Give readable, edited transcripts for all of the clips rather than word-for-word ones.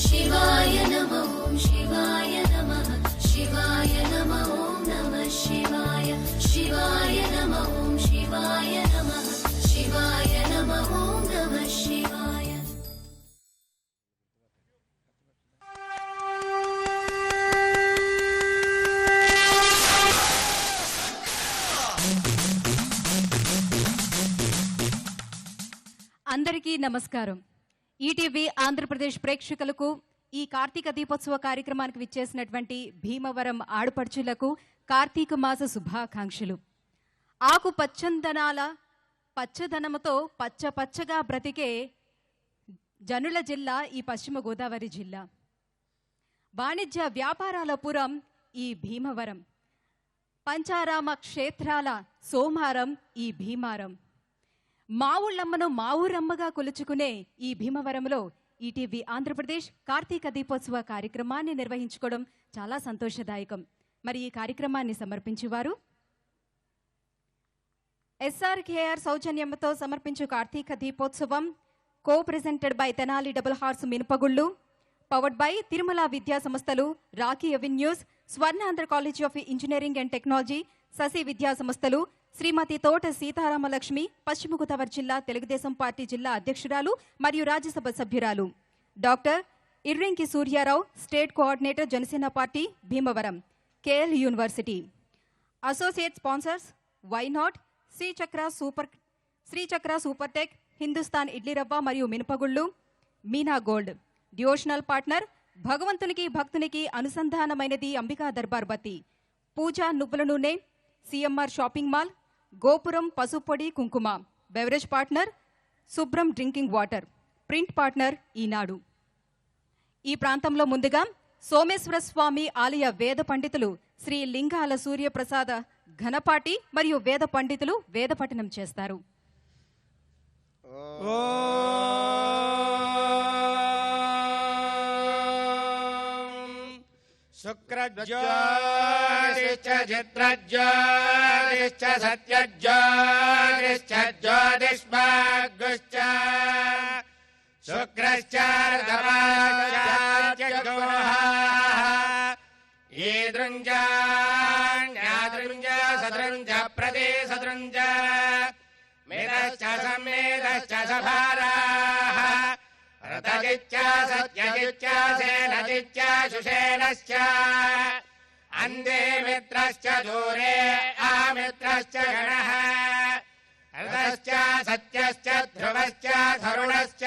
शिवाय नमः शिवाय नमः शिवाय नमः नमः शिवाय शिवाय नमः शिवाय नमः शिवाय नमः नमः शिवाय। అందరికీ నమస్కారం। ఈటీవీ ఆంధ్రప్రదేశ్ ప్రేక్షకులకు ఈ కార్తీక దీపోత్సవ కార్యక్రమానికి విచ్చేసినటువంటి భీమవరం ఆడపడుచులకు కార్తీక మాస శుభాకాంక్షలు। ఆకు పచ్చందనాల పచ్చదనముతో పచ్చపచ్చగా బ్రతికే జనుల జిల్లా ఈ పశ్చిమ గోదావరి జిల్లా। వాణిజ్య వ్యాపారాల పురం ఈ భీమవరం, పంచారామ క్షేత్రాల సోమారం ఈ భీమారం। మా ఊళ్ళమ్మను మా ఊరమ్మగా కొలుచుకునే ఈ భీమవరంలో ఈటీవీ ఆంధ్రప్రదేశ్ కార్తీక దీపోత్సవ కార్యక్రమాన్ని నిర్వహించుకోవడం చాలా సంతోషదాయకం। మరి ఈ కార్యక్రమాన్ని సమర్పించేవారు ఎస్ఆర్కేఆర్ సౌజన్యంతో సమర్పించు Karthika Deepotsavam co presented by Tenali double horse మినపగుళ్ళు, పవర్డ్ బై తిరుమల విద్యా సంస్థలు, Rocky Avenues, Swarnandhra college of engineering and technology, Sasi విద్యా సంస్థలు, శ్రీమతి తోట సీతారామలక్ష్మి, పశ్చిమ గోదావరి జిల్లా తెలుగుదేశం పార్టీ జిల్లా అధ్యక్షురాలు మరియు రాజ్యసభ సభ్యురాలు, doctor Irrinki Suryarao, state coordinator Janasena party Bhimavaram, KL university. Associate sponsors why not, Srichakra super tech, Hindustan idli రవ్వ మరియు మినపగుళ్ళు, మీనా గోల్డ్। డివోషనల్ పార్ట్నర్ భగవంతునికి భక్తునికి అనుసంధానమైనది అంబికా దర్బార్ బత్తి, పూజా నువ్వుల నూనె, సిఎంఆర్ షాపింగ్ మాల్, గోపురం పసుపొడి కుంకుమ। బెవరేజ్ పార్ట్నర్ శుభ్రం డ్రింకింగ్ వాటర్, ప్రింట్ పార్ట్నర్ ఈనాడు। ఈ ప్రాంతంలో ముందుగా సోమేశ్వర స్వామి ఆలయ వేద పండితులు శ్రీ లింగాల సూర్యప్రసాద ఘనపాటి మరియు వేద పండితులు వేద పఠనం చేస్తారు। शुक्रज्योतिश्च चित्रज्योतिश्च सत्यज्योतिश्च ज्योतिष्माग्गुश्च शुक्रश्च रथमाश्च ईदृञ्जान्यादृञ्ज सदृञ्ज प्रतिसदृञ्ज मेदश्च सम्मेदश्च सभाराः रतजिच्च सत्यजिच्च सेनजिच्च शुषेणश्च अन्धे मित्रश्च दूरे आमित्रश्च गणः रतश्च सत्यश्च ध्रुवश्च धरुणश्च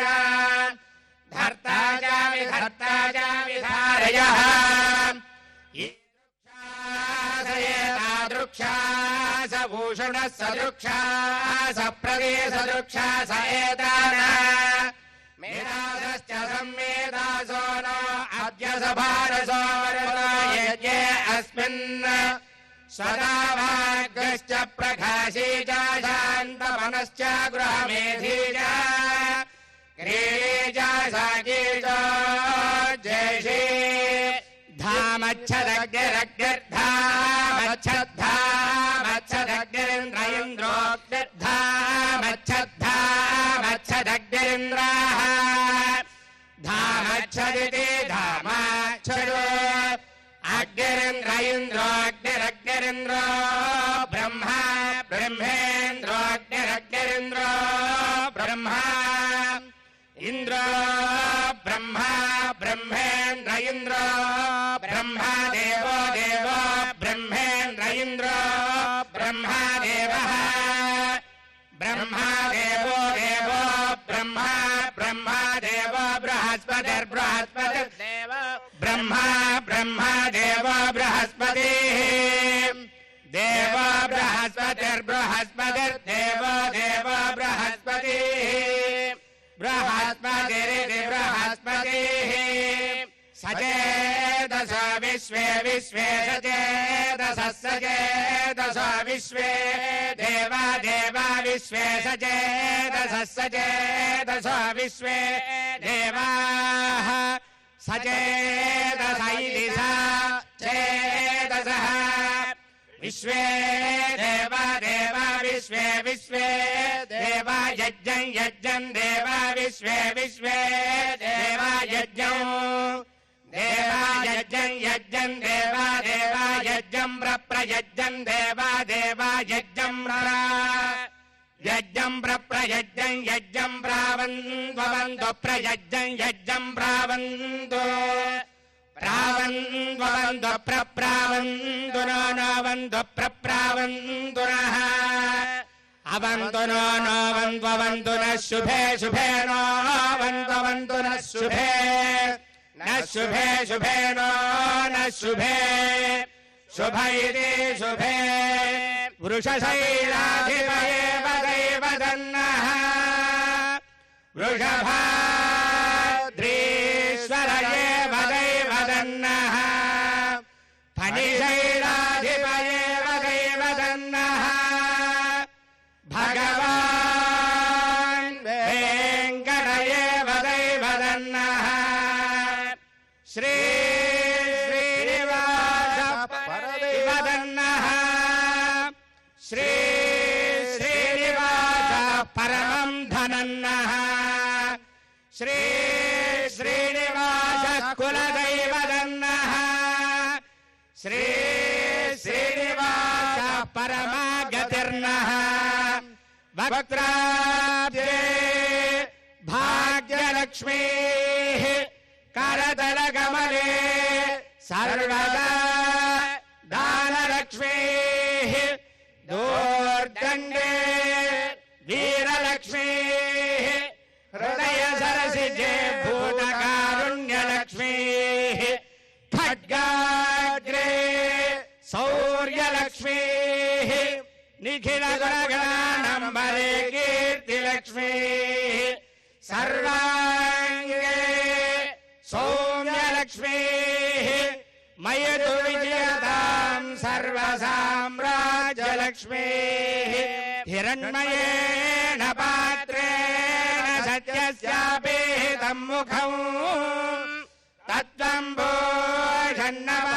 धर्ता च विधर्ता च विधारयः ईदृक्षा स भूषणः सदृक्षा स प्रदेशदृक्षा स एतानः मेधाश्च सम्मेधासो नो अद्य सभारसो वरदो यज्ञे अस्मिन् सदा भागश्च प्रकाशी च शान्तमनश्च गृहमेधी च क्रीडी च साकी च जयशी धामच्छदग्निर्धामच्छद्धामच्छद्धामच्छदग्निरिन्द्राः धामच्छदिति धामाच्छदो अग्निरिन्द्र इन्द्रो अग्निरग्निरिन्द्रो ब्रह्मा ब्रह्मेन्द्रो अग्निरग्निरिन्द्रो ब्रह्मा इन्द्रो ब्रह्मा ब्रह्मेन्द्र इन्द्रो ब्रह्मा देवो देवो ब्रह्मेन्द्र इन्द्रो ब्रह्मा देवः ब्रह्मा देवो देवो ब्रह्मा ब्रह्मा देवो बृहस्पतिर्बृहस्पतिर्देव ब्रह्मा ब्रह्मा देवो बृहस्पतिः देवो बृहस्पतिर्बृहस्पतिर्देवो देवो बृहस्पतिः बृहस्पतिरिति बृहस्पतिः सचेतस विश्वे विश्वे सचेतसः सचेतस विश्वे देवा देवा विश्वे सचेतसः सचेतस विश्वे देवाः सचेतस इति सचेतसः विश्वे देवा देवा विश्वे विश्वे देवा यज्ञं यज्ञं देवा विश्वे विश्वे देवा यज्ञं यज्ञम् देवा देवा यज्ञम् प्रयज्ञम् देवा देवा यज्ञम् यज्ञम् प्रयज्ञम् यज्ञम् प्रावन्वन्तु प्रयज्ञम् यज्ञम् प्रावन्तु प्रावन्वन्तु प्रप्रावन्तु नवन्तु प्रप्रावन्तु नः अवन्तु नवन्वन्तु नः शुभे शुभे नवन्वन्तु नः शुभे न शुभे शुभे न शुभे शुभ इति शुभे वृषशैलाधिपये वदैवदन्नः वृषभाद्रीश्वरये वदैवदन्नः फणिशैलाधिपये वदैवदन्नः भगवान् वेङ्कटये वदैवदन्नः श्री श्रीनिवास वदन्नः श्री श्रीनिवास परमं धनन्नः श्री श्रीनिवास कुलदैवदन्नः श्री श्रीनिवास परमागतिर्नः वक्त्राब्जे भाग्यलक्ष्मीः करतलकमले सर्वदा दानलक्ष्मीः दूर्दण्डे वीरलक्ष्मीः हृदयसरसिजे भूतकारुण्यलक्ष्मीः खड्गाग्रे शौर्यलक्ष्मीः निखिलगुणगणानम्बरे कीर्तिलक्ष्मीः सर्वाङ्गे सौम्यलक्ष्मीः मयतु विजयतां सर्वसाम्राज्यलक्ष्मीः हिरण्मयेन पात्रेण सत्यस्यापिहितं मुखम् तत्त्वं भूषन्नमावृणु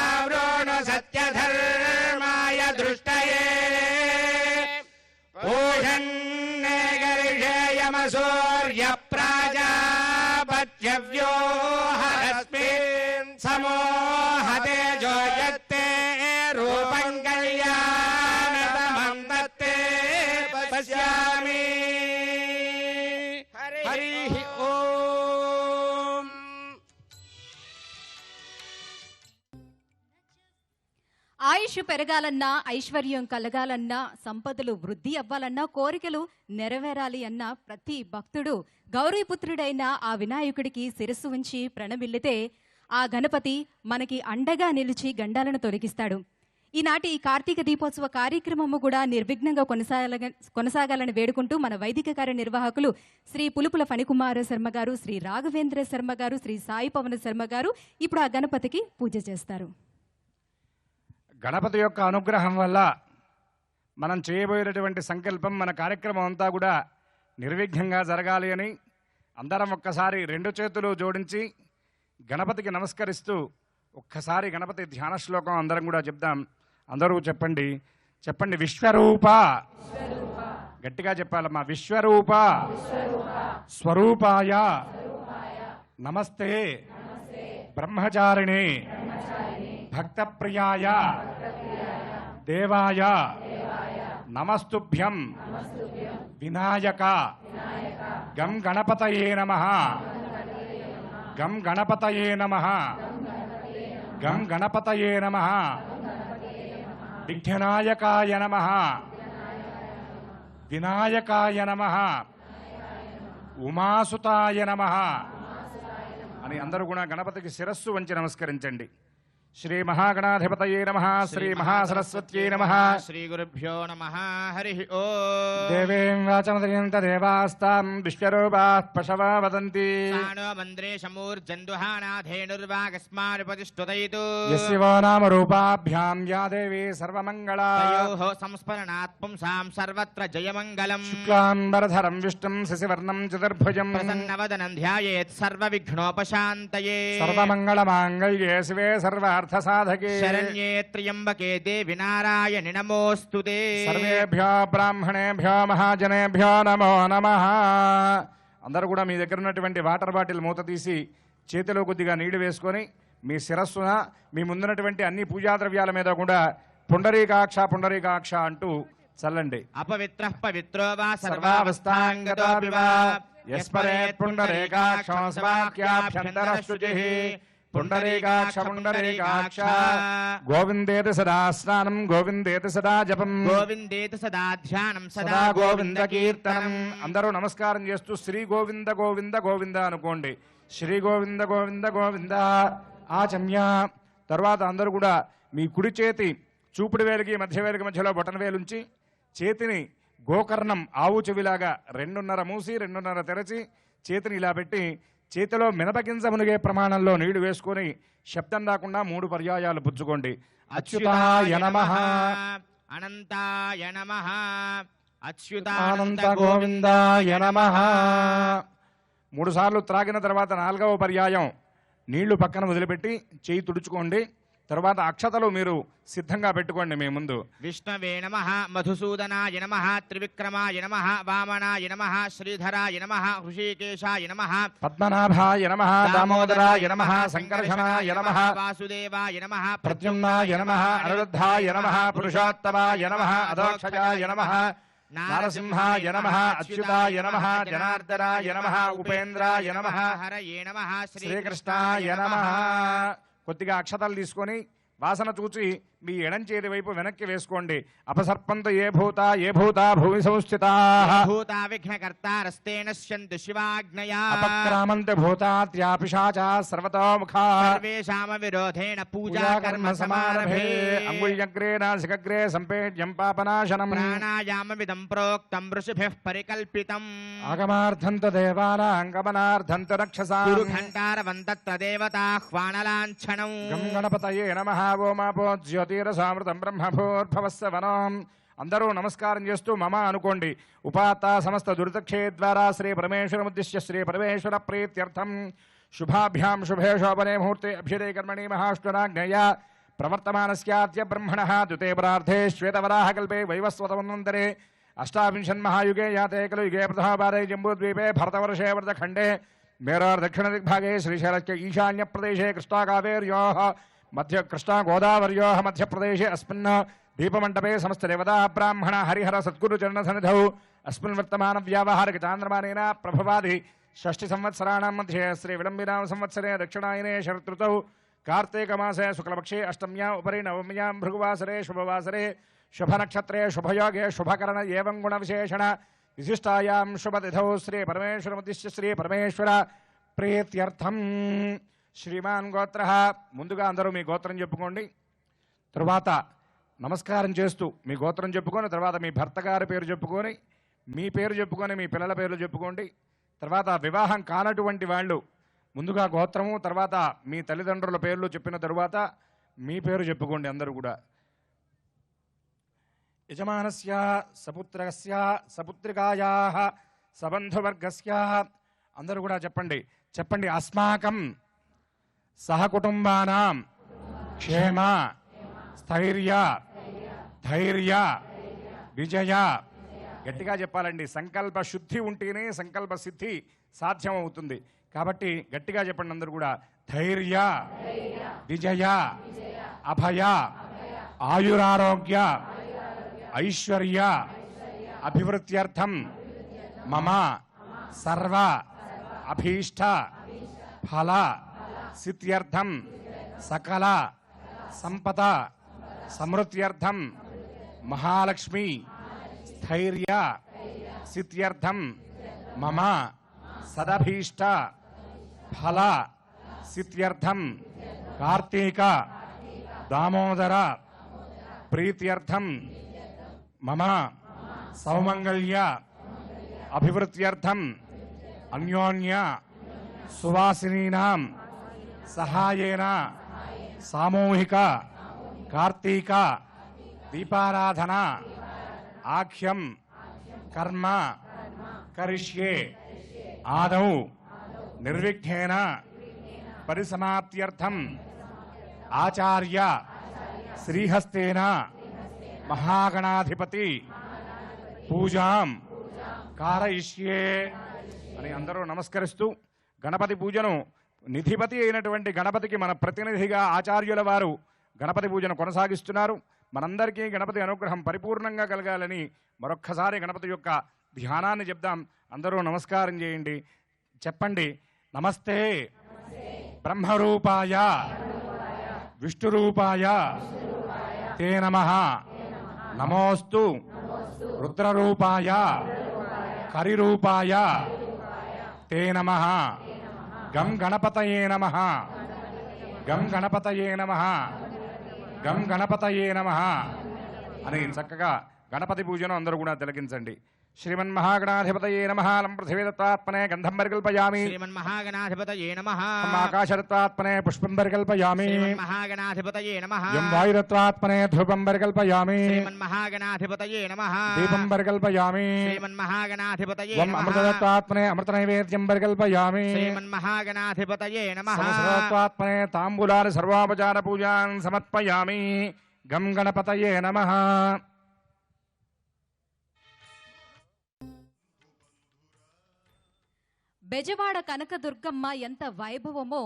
सत्यधर्माय दृष्टये पूषन्ने गर्षेयमसूर्यप्राजापत्यव्यो हरस्मिन् समोहते जोयत्ते रूपं कल्याणतमं तत्ते पश्यामि हरिः ओम् ఆయుష్ పెరగాలన్నా ఐశ్వర్యం కలగాలన్నా సంపదలు వృద్ధి అవ్వాలన్నా కోరికలు నెరవేరాలి అన్న ప్రతి భక్తుడు గౌరీపుత్రుడైన ఆ వినాయకుడికి శిరస్సు ఉంచి ప్రణమిల్లితే ఆ గణపతి మనకి అండగా నిలిచి గండాలను తొలగిస్తాడు. ఈనాటి ఈ కార్తీక దీపోత్సవ కార్యక్రమము కూడా నిర్విఘ్నంగా కొనసాగాలని వేడుకుంటూ మన వైదిక కార్యనిర్వాహకులు శ్రీ పులుపుల ఫణికుమార శర్మ గారు, శ్రీ రాఘవేంద్ర శర్మ గారు, శ్రీ సాయి పవన శర్మ గారు ఇప్పుడు ఆ గణపతికి పూజ చేస్తారు. గణపతి యొక్క అనుగ్రహం వల్ల మనం చేయబోయేటటువంటి సంకల్పం, మన కార్యక్రమం అంతా కూడా నిర్విఘ్నంగా జరగాలి అని అందరం ఒక్కసారి రెండు చేతులు జోడించి గణపతికి నమస్కరిస్తూ ఒక్కసారి గణపతి ధ్యాన శ్లోకం అందరం కూడా చెప్దాం. అందరూ చెప్పండి, చెప్పండి. విశ్వరూప, గట్టిగా చెప్పాలమ్మా. విశ్వరూప స్వరూపాయ నమస్తే బ్రహ్మచారిణి భక్తప్రియాయ దేవాయ నమస్తుభ్యం వినాయక గం గణపతయే నమః గం గణపతయే నమః గం గణపతయే నమః విఘ్ననాయకాయ నమః వినాయకాయ నమః ఉమాసుతాయ నమః అని అందరూ కూడా గణపతికి శిరస్సు వంచి నమస్కరించండి. శ్రీ మహాగణాధిపతయే నమః శ్రీ మహాసరస్వత్యై నమః శ్రీ గురుభ్యో నమః హరి ఓం దేవేం వాచమదయంత దేవాస్తాం విశ్వరూపాః పశవా వదంతి సానో మంద్రే శమూర్జందుహానాధేనుర్వాగస్మానుపతిష్ఠుతైతు యస్య వో నామ రూపాభ్యాం యా దేవీ సర్వమంగళా తయోః సంస్మరణాత్ పుంసాం సర్వత్ర జయమంగళం శుక్లాంబరధరం విష్ణుం శశివర్ణం చతుర్భుజం ప్రసన్నవదనం ధ్యాయేత్ సర్వవిఘ్నోపశాంతయే సర్వమంగళమాంగళ్యే శివే సర్వార్థసాధకే శరణ్యే త్ర్యంబకే దేవి నారాయణి నమోస్తుతే సర్వేభ్యో బ్రాహ్మణేభ్యో మహాజనేభ్యో నమో నమః. అందరూ కూడా మీ దగ్గర ఉన్నటువంటి వాటర్ బాటిల్ మూత తీసి చేతిలో కొద్దిగా నీళ్లు వేసుకొని మీ శిరస్సున మీ ముందున్నటువంటి అన్ని పూజా ద్రవ్యాల మీద కూడా పుండరీకాక్ష పుండరీకాక్ష అంటూ చల్లండి. అపవిత్రః పవిత్రో వా సర్వావస్థాంగతో వివా యస్పరేత్ పుండరీకాక్షో స్వాఖ్యాభ్యంతరః శుచిః పుండరీకాక్ష పుండరీకాక్ష గోవిందేతి సదా స్నానం గోవిందేతి సదా జపం గోవిందేతి సదా ధ్యానం సదా గోవింద కీర్తనం. అందరూ నమస్కారం చేస్తూ శ్రీ గోవింద గోవింద గోవింద అనుకోండి. శ్రీ గోవింద గోవింద గోవింద ఆచమ్య. తర్వాత అందరూ కూడా మీ కుడి చేతి చూపుడు వేలికి మధ్య వేలికి మధ్యలో బొటన వేలుంచి చేతిని గోకర్ణం ఆవు చెవిలాగా 2.5 మూసి 2.5 తెరచి చేతిని ఇలా పెట్టి చేతిలో మినపగింజ మునిగే ప్రమాణంలో నీళ్లు వేసుకొని శబ్దం రాకుండా 3 పర్యాయాలు పుచ్చుకోండి. అచ్యుతాయ నమః, అనంతాయ నమః, అచ్యుతానంత గోవిందాయ నమః. 3 సార్లు త్రాగిన తర్వాత 4వ పర్యాయం నీళ్లు పక్కన వదిలిపెట్టి చేయి తుడుచుకోండి. తర్వాత అక్షతలు మీరు సిద్ధంగా పెట్టుకోండి మీ ముందు. విష్ణవే నమః, మధుసూదనాయ నమః, త్రివిక్రమాయ నమః, వామనాయ నమః, శ్రీధరాయ నమః, హృషీకేశాయ నమః, పద్మనాభాయ నమః, దామోదరాయ నమః, సంకర్షణాయ నమః, వాసుదేవాయ నమః, ప్రద్యుమ్నాయ నమః, అనిరుద్ధాయ నమః, పురుషోత్తమాయ నమః, అధోక్షజాయ నమః, నారసింహాయ నమః, అచ్యుతాయ నమః, జనార్దనాయ నమః, ఉపేంద్రాయ నమః, హరయే నమః, శ్రీకృష్ణాయ నమః. కొద్దిగా అక్షతలు తీసుకొని వాసన చూచి మీ ఎడం చేతి వైపు వెనక్కి వేసుకోండి. అపసర్పంత ఏ భూత భూమి సంస్థితాః భూతా విఘ్నకర్తారస్తే నశ్యంతు శివాజ్ఞయా అపక్రామంత భూతాత్యా పిశాచాః సర్వతోముఖాః సర్వేషామ విరోధేన పూజా కర్మ సమారభే. సమారభే. అంగుళ్యగ్రే నాసికగ్రే సంపేడ్యం పాపనాశనం ప్రాణాయామమిదం ప్రోక్తం ఋషిభిః పరికల్పితం ఆగమార్థంత దేవానాం గమనార్థంత రక్షసాం గురుఘంటారవంతత్ర దేవతాహ్వానలాంఛనం గం గణపతయే నమః. ఓమాపో జ్యోతిరసామృతం బ్రహ్మభూర్భవస్య వనం. అందరూ నమస్కారం చేస్తూ మమ అనుకోండి. ఉపాత సమస్త దురితక్షే ద్వారా శ్రీ పరమేశ్వరముద్దిశ్య శ్రీ పరమేశ్వర ప్రీత్యర్థం శుభాభ్యాం శుభే శోభనే ముహూర్తే అభ్యుదయ కర్మణి మహాష్టురాజ్ఞయ ప్రవర్తమానస్యాద్య బ్రహ్మణః ద్వితే పరార్థే శ్వేతవరాహకల్పే వైవస్వతమన్వంతరే అష్టావింశన్మహాయుగే యాతే ఖలు యుగే ప్రథమపాదే జంబూద్వీపే భరతవర్షే వరదఖండే మేరోర్ దక్షిణ దిగ్భాగే శ్రీశైలస్య ఈశాన్య ప్రదేశే కృష్ణాకావేర్యోః మధ్య కృష్ణా గోదావర్యోః మధ్యప్రదేశే అస్మిన్ దీపమంటపే సమస్త దేవతా బ్రాహ్మణ హరిహర సద్గురు చరణ సన్నిధౌ అస్మిన్ వర్తమాన వ్యావహారిక చాంద్రమానేన ప్రభవాది షష్ఠి సంవత్సరాణం మధ్యే శ్రీ విలంబినామ సంవత్సరే దక్షిణాయనే శరదృతౌ కార్తీక మాసే శుక్లపక్షే అష్టమ్యా ఉపరి నవమ్యాం భృగువాసరే శుభవాసరే శుభనక్షత్రే శుభయోగే శుభకరణ ఏవం గుణ విశేషణ విశిష్టాయాం శుభతిథౌ శ్రీ పరమేశ్వరముద్దిశ్య శ్రీ పరమేశ్వర ప్రీత్యర్థం శ్రీమాన్ గోత్ర. ముందుగా అందరూ మీ గోత్రం చెప్పుకోండి. తరువాత నమస్కారం చేస్తూ మీ గోత్రం చెప్పుకొని తర్వాత మీ భర్త గారి పేరు చెప్పుకొని మీ పేరు చెప్పుకొని మీ పిల్లల పేర్లు చెప్పుకోండి. తర్వాత వివాహం కానటువంటి వాళ్ళు ముందుగా గోత్రము తర్వాత మీ తల్లిదండ్రుల పేర్లు చెప్పిన తరువాత మీ పేరు చెప్పుకోండి. అందరూ కూడా యజమానస్య సపుత్రస్య సపుత్రికాయాః సబంధువర్గస్య అందరూ కూడా చెప్పండి. అస్మాకం సహకుటుంబానాం క్షేమ స్థైర్య ధైర్య విజయ. గట్టిగా చెప్పాలండి. సంకల్ప శుద్ధి ఉంటేనే సంకల్ప సిద్ధి సాధ్యమవుతుంది. కాబట్టి గట్టిగా చెప్పండి అందరూ కూడా. ధైర్య విజయ అభయ ఆయురారోగ్య ఐశ్వర్య అభివృద్ధ్యర్థం మమ సర్వ అభీష్ట ఫల సిద్ధ్యర్థం సకల సంపద సమృద్ధ్యర్థం మహాలక్ష్మి స్థైర్య సిద్ధ్యర్థం మమ సదభీష్ట ఫల సిద్ధ్యర్థం కార్తీక దామోదర ప్రీత్యర్థం మమ సౌమంగళ్య అభివృద్ధ్యర్థం అన్యోన్య సువాసినీనాం సహాయేన సామూహిక కార్తీక దీపారాధన ఆఖ్యం కర్మ కరిష్యే ఆదౌ నిర్విఘ్నేన పరిసమాప్త్యర్థం ఆచార్య శ్రీహస్తేన మహాగణాధిపతి పూజాం కారయిష్యే అని అందరూ నమస్కరిస్తూ గణపతి పూజను నిధిపతి అయినటువంటి గణపతికి మన ప్రతినిధిగా ఆచార్యుల వారు గణపతి పూజను కొనసాగిస్తున్నారు. మనందరికీ గణపతి అనుగ్రహం పరిపూర్ణంగా కలగాలని మరొక్కసారి గణపతి యొక్క ధ్యానాన్ని చెప్దాం. అందరూ నమస్కారం చేయండి, చెప్పండి. నమస్తే బ్రహ్మరూపాయ విష్ణురూపాయ తే నమః. నమోస్తు రుద్రరూపాయ కరిరూపాయ తే నమః. గం గణపతయే నమః. గం గణపతయే నమః. గం గణపతయే నమః అని చక్కగా గణపతి పూజను అందరూ కూడా తిలకించండి. శ్రీమన్మహాగణాధిపతయే నమః. లం పృథివీదత్తాత్మనే గంధం పరికల్పయామి. శ్రీమన్మహాగణాధిపతయే నమః. ఆకాశదత్తాత్మనే పుష్పం పరికల్పయామి. శ్రీమన్మహాగణాధిపతయే నమః. యం వాయుదత్తాత్మనే ధ్రువం పరికల్పయామి. శ్రీమన్మహాగణాధిపతయే నమః. దీపం పరికల్పయామి. శ్రీమన్మహాగణాధిపతయే వం నమః. అమృతదత్తాత్మనే అమృతనైవేద్యం పరికల్పయామి. శ్రీమన్మహాగణాధిపతయే నమః. సహస్రదత్తాత్మనే తాంబూలాని సర్వాపచార పూజాన్ సమర్పయామి. గం గణపతయే నమః. బెజవాడ కనకదుర్గమ్మ ఎంత వైభవమో